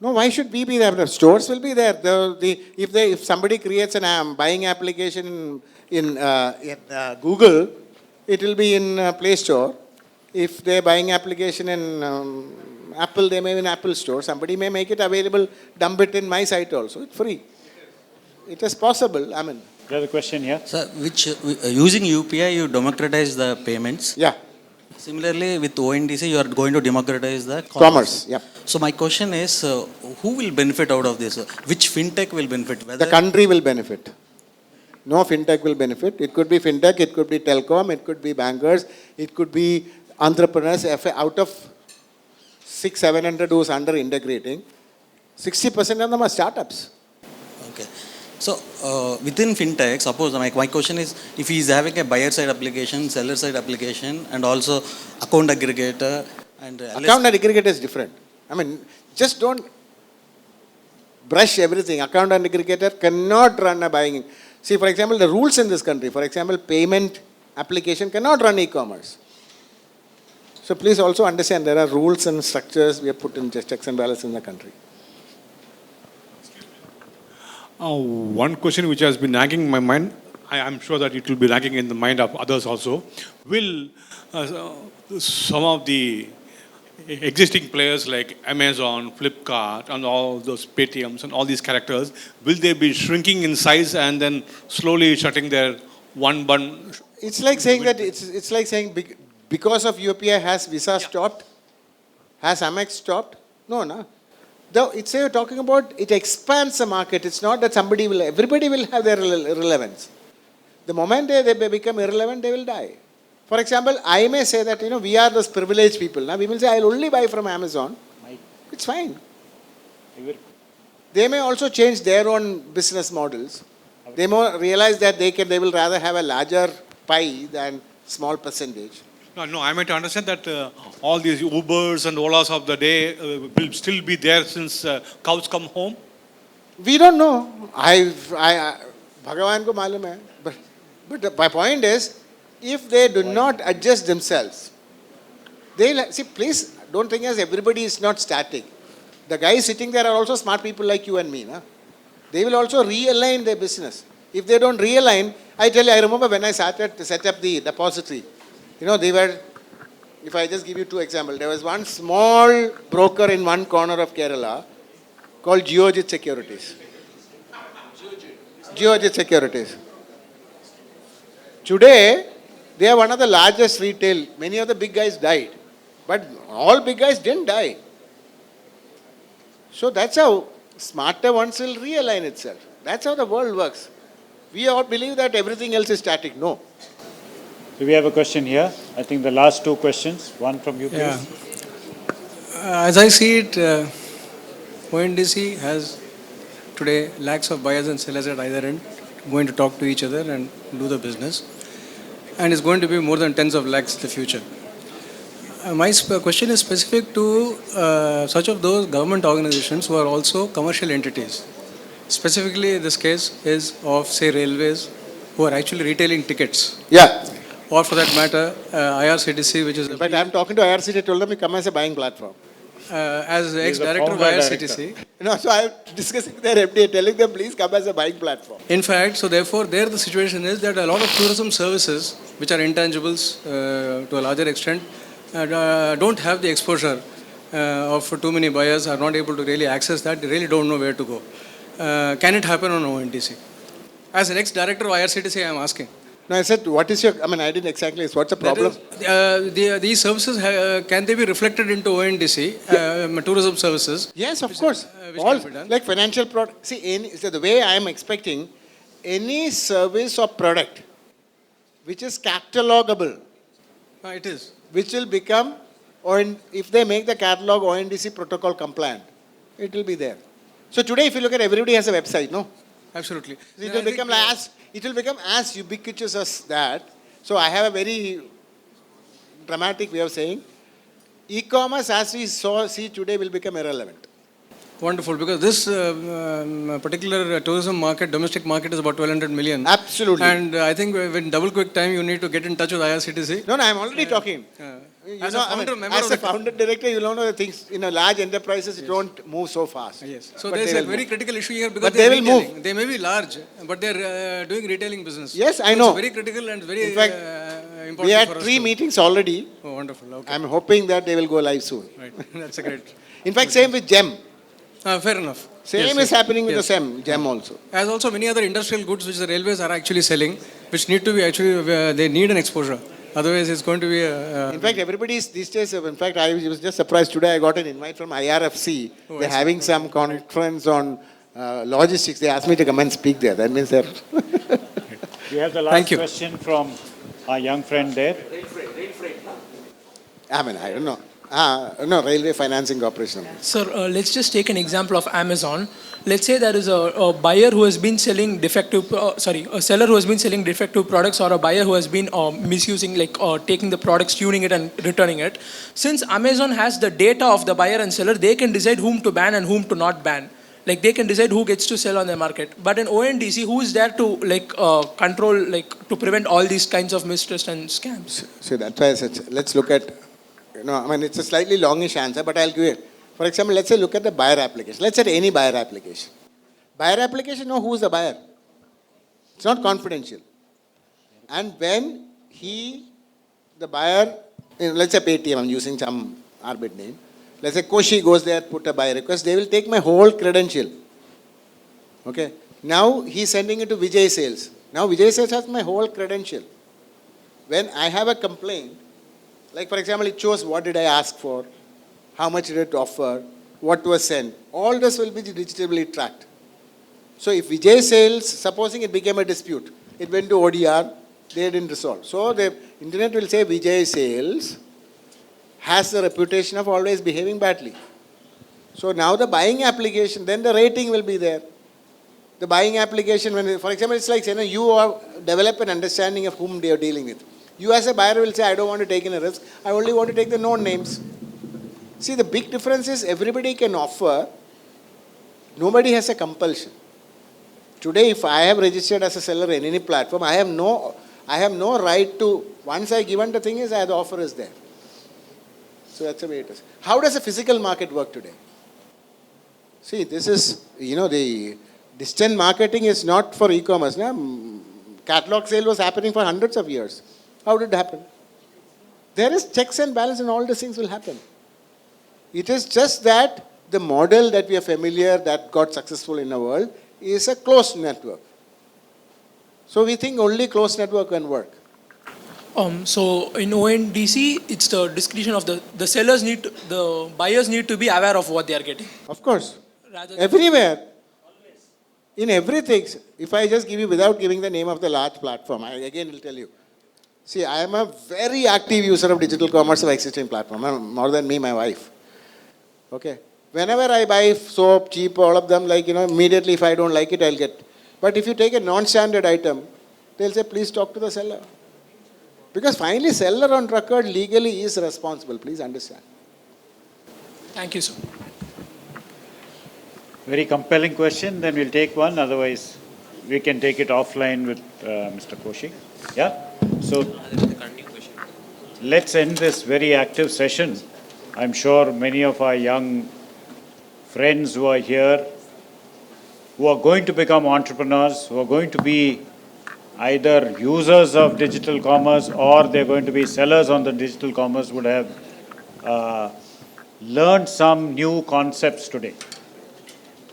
S4: No, why should we be there? The stores will be there. If somebody creates an buying application in Google, it will be in Play Store. If they're buying application in Apple, they may be in Apple Store. Somebody may make it available, dump it in my site also. It's free. It is possible.
S3: There's a question here.
S14: Sir, using UPI, you democratize the payments.
S4: Yeah.
S14: Similarly, with ONDC, you are going to democratize the
S4: commerce. Yeah.
S14: So my question is, who will benefit out of this? Which fintech will benefit?
S4: The country will benefit. No fintech will benefit. It could be fintech, it could be telecom, it could be bankers, it could be entrepreneurs. Out of 600-700 who's under integrating, 60% of them are startups.
S14: Okay. So within fintech, suppose my question is, if he is having a buyer side application, seller side application, and also account aggregator and
S4: account aggregator is different. Just don't brush everything. Account aggregator cannot run a buying. See, for example, the rules in this country, for example, payment application cannot run e-commerce. So please also understand there are rules and structures we have put in checks and balances in the country.
S15: One question which has been nagging in my mind, I am sure that it will be nagging in the mind of others also. Will some of the existing players like Amazon, Flipkart, and all those Paytms and all these characters, will they be shrinking in size and then slowly shutting their one bun?
S4: It's like saying that it's like saying because of UPI has Visa stopped, has Amex stopped? No. It's you're talking about it expands the market. It's not that everybody will have their relevance. The moment they become irrelevant, they will die. For example, I may say that, we are those privileged people. Now we will say, I'll only buy from Amazon. It's fine. They may also change their own business models. They may realize that they will rather have a larger pie than small percentage.
S15: No, I meant to understand that all these Ubers and Olas of the day will still be there since cows come home.
S4: We don't know. Bhagavan ko malum hai. But my point is, if they do not adjust themselves, please don't think as everybody is not static. The guys sitting there are also smart people like you and me. They will also realign their business. If they don't realign, I remember when I set up the depository. They were if I just give you two examples, there was one small broker in one corner of Kerala called Geojit Securities. Geojit Securities. Today, they are one of the largest retail. Many of the big guys died. But all big guys didn't die. So that's how smarter ones will realign itself. That's how the world works. We all believe that everything else is static. No.
S3: So we have a question here. I think the last two questions. One from you, please.
S16: Yeah. As I see it, ONDC has today lakhs of buyers and sellers at either end going to talk to each other and do the business. And it's going to be more than tens of lakhs in the future. My question is specific to such of those government organizations who are also commercial entities. Specifically, this case is of, say, railways who are actually retailing tickets.
S4: Yeah.
S16: Or for that matter, IRCTC, which is...
S4: In fact, I'm talking to IRCTC, I told them to come as a buying platform.
S16: As ex-director of IRCTC.
S4: No, so I'm discussing with their MD, telling them, please come as a buying platform.
S16: In fact, so therefore, there the situation is that a lot of tourism services, which are intangibles to a larger extent, don't have the exposure of too many buyers, are not able to really access that, they really don't know where to go. Can it happen on ONDC? As an ex-director of IRCTC, I am asking.
S4: No, I said, what is your, I mean, I didn't exactly, what's the problem?
S16: These services, can they be reflected into ONDC, tourism services?
S4: Yes, of course. All, like financial product. See, so the way I am expecting, any service or product which is catalogable.
S16: It is.
S4: Which will become, or if they make the catalog ONDC protocol compliant, it will be there. So today, if you look at, everybody has a website, no?
S16: Absolutely.
S4: It will become as ubiquitous as that. So I have a very dramatic way of saying, e-commerce as we see today will become irrelevant.
S16: Wonderful, because this particular tourism market, domestic market, is about 1,200 million.
S4: Absolutely.
S16: And I think in double quick time, you need to get in touch with IRCTC.
S4: No, I'm already talking. As a founder director, you don't know the things. In a large enterprises, it don't move so fast.
S16: Yes. So there's a very critical issue here because
S4: but they will move.
S16: They may be large, but they're doing retailing business.
S4: Yes, I know.
S16: It's very critical and very
S4: in fact,
S16: important.
S4: We had 3 meetings already.
S16: Oh, wonderful. Okay.
S4: I'm hoping that they will go live soon.
S16: Right. That's a great.
S4: In fact, same with GEM.
S16: Fair enough.
S4: Same is happening with the GEM also.
S16: As also many other industrial goods which the railways are actually selling, which need to be actually, they need an exposure. Otherwise, it's going to be
S4: in fact, everybody is these days, in fact, I was just surprised today, I got an invite from IRFC. They're having some conference on logistics. They asked me to come and speak there. That means they're...
S3: We have the last question from our young friend there.
S4: I mean, I don't know. No, Railway Financing Corporation.
S17: Sir, let's just take an example of Amazon. Let's say there is a buyer who has been selling defective, a seller who has been selling defective products, or a buyer who has been misusing, taking the products, tuning it and returning it. Since Amazon has the data of the buyer and seller, they can decide whom to ban and whom to not ban. Like they can decide who gets to sell on their market. But in ONDC, who is there to control, to prevent all these kinds of mistrust and scams?
S4: So that's why I said, let's look at, it's a slightly longish answer, but I'll give it. For example, let's say look at the buyer application. Let's say any buyer application. Buyer application, know who is the buyer. It's not confidential. And when the buyer, let's say Paytm, I'm using some arbit name. Let's say Koshy goes there, put a buy request, they will take my whole credential. Okay. Now he's sending it to Vijay Sales. Now Vijay Sales has my whole credential. When I have a complaint, like for example, it shows what did I ask for, how much did it offer, what was sent. All this will be digitally tracked. So if Vijay Sales, supposing it became a dispute, it went to ODR, they didn't resolve. So the internet will say Vijay Sales has the reputation of always behaving badly. So now the buying application, then the rating will be there. The buying application, when, for example, it's like, you develop an understanding of whom they are dealing with. You as a buyer will say, I don't want to take any risk. I only want to take the known names. See, the big difference is everybody can offer. Nobody has a compulsion. Today, if I have registered as a seller in any platform, I have no right to, once I given the thing is, the offer is there. So that's the way it is. How does a physical market work today? See, this is, the distant marketing is not for e-commerce. Catalog sale was happening for hundreds of years. How did it happen? There is checks and balance and all these things will happen. It is just that the model that we are familiar, that got successful in the world, is a closed network. So we think only closed network can work.
S17: So in ONDC, it's the discretion of the sellers the buyers need to be aware of what they are getting.
S4: Of course. Everywhere. In everything. If I just give you, without giving the name of the large platform, I again will tell you. See, I am a very active user of digital commerce of existing platform, more than me, my wife. Okay. Whenever I buy soap, cheap, all of them, like, immediately if I don't like it, I'll get. But if you take a non-standard item, they'll say, please talk to the seller. Because finally, seller on record legally is responsible. Please understand.
S17: Thank you, sir.
S3: Very compelling question. Then we'll take one. Otherwise, we can take it offline with Mr. Koshy. Yeah? So, let's end this very active session. I'm sure many of our young friends who are here, who are going to become entrepreneurs, who are going to be either users of digital commerce or they're going to be sellers on the digital commerce, would have learned some new concepts today.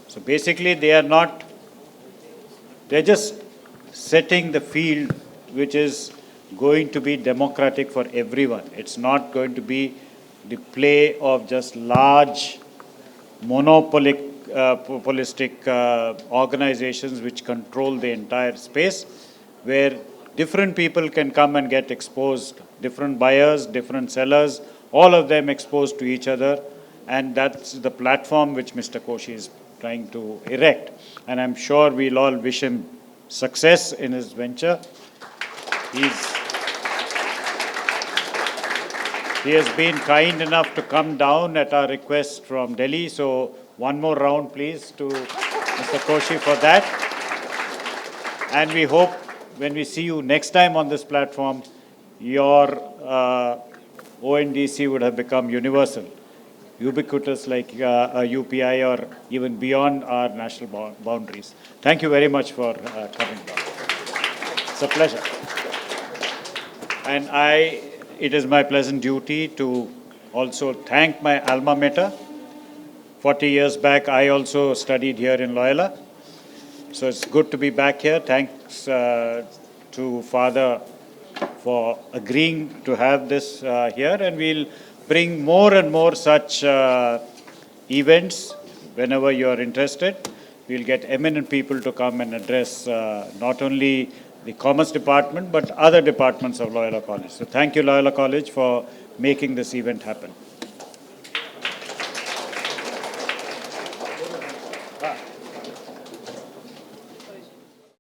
S3: So basically they're just setting the field which is going to be democratic for everyone. It's not going to be the play of just large monopolistic organizations which control the entire space, where different people can come and get exposed, different buyers, different sellers, all of them exposed to each other. And that's the platform which Mr. Koshy is trying to erect. And I'm sure we'll all wish him success in his venture. He has been kind enough to come down at our request from Delhi. So one more round, please, to Mr. Koshy for that. And we hope when we see you next time on this platform, your ONDC would have become universal, ubiquitous like a UPI or even beyond our national boundaries. Thank you very much for coming down. It's a pleasure. And it is my pleasant duty to also thank my alma mater. 40 years back, I also studied here in Loyola. So it's good to be back here. Thanks to Father for agreeing to have this here. And we'll bring more and more such events whenever you're interested. We'll get eminent people to come and address not only the Commerce Department, but other departments of Loyola College. So thank you, Loyola College, for making this event happen.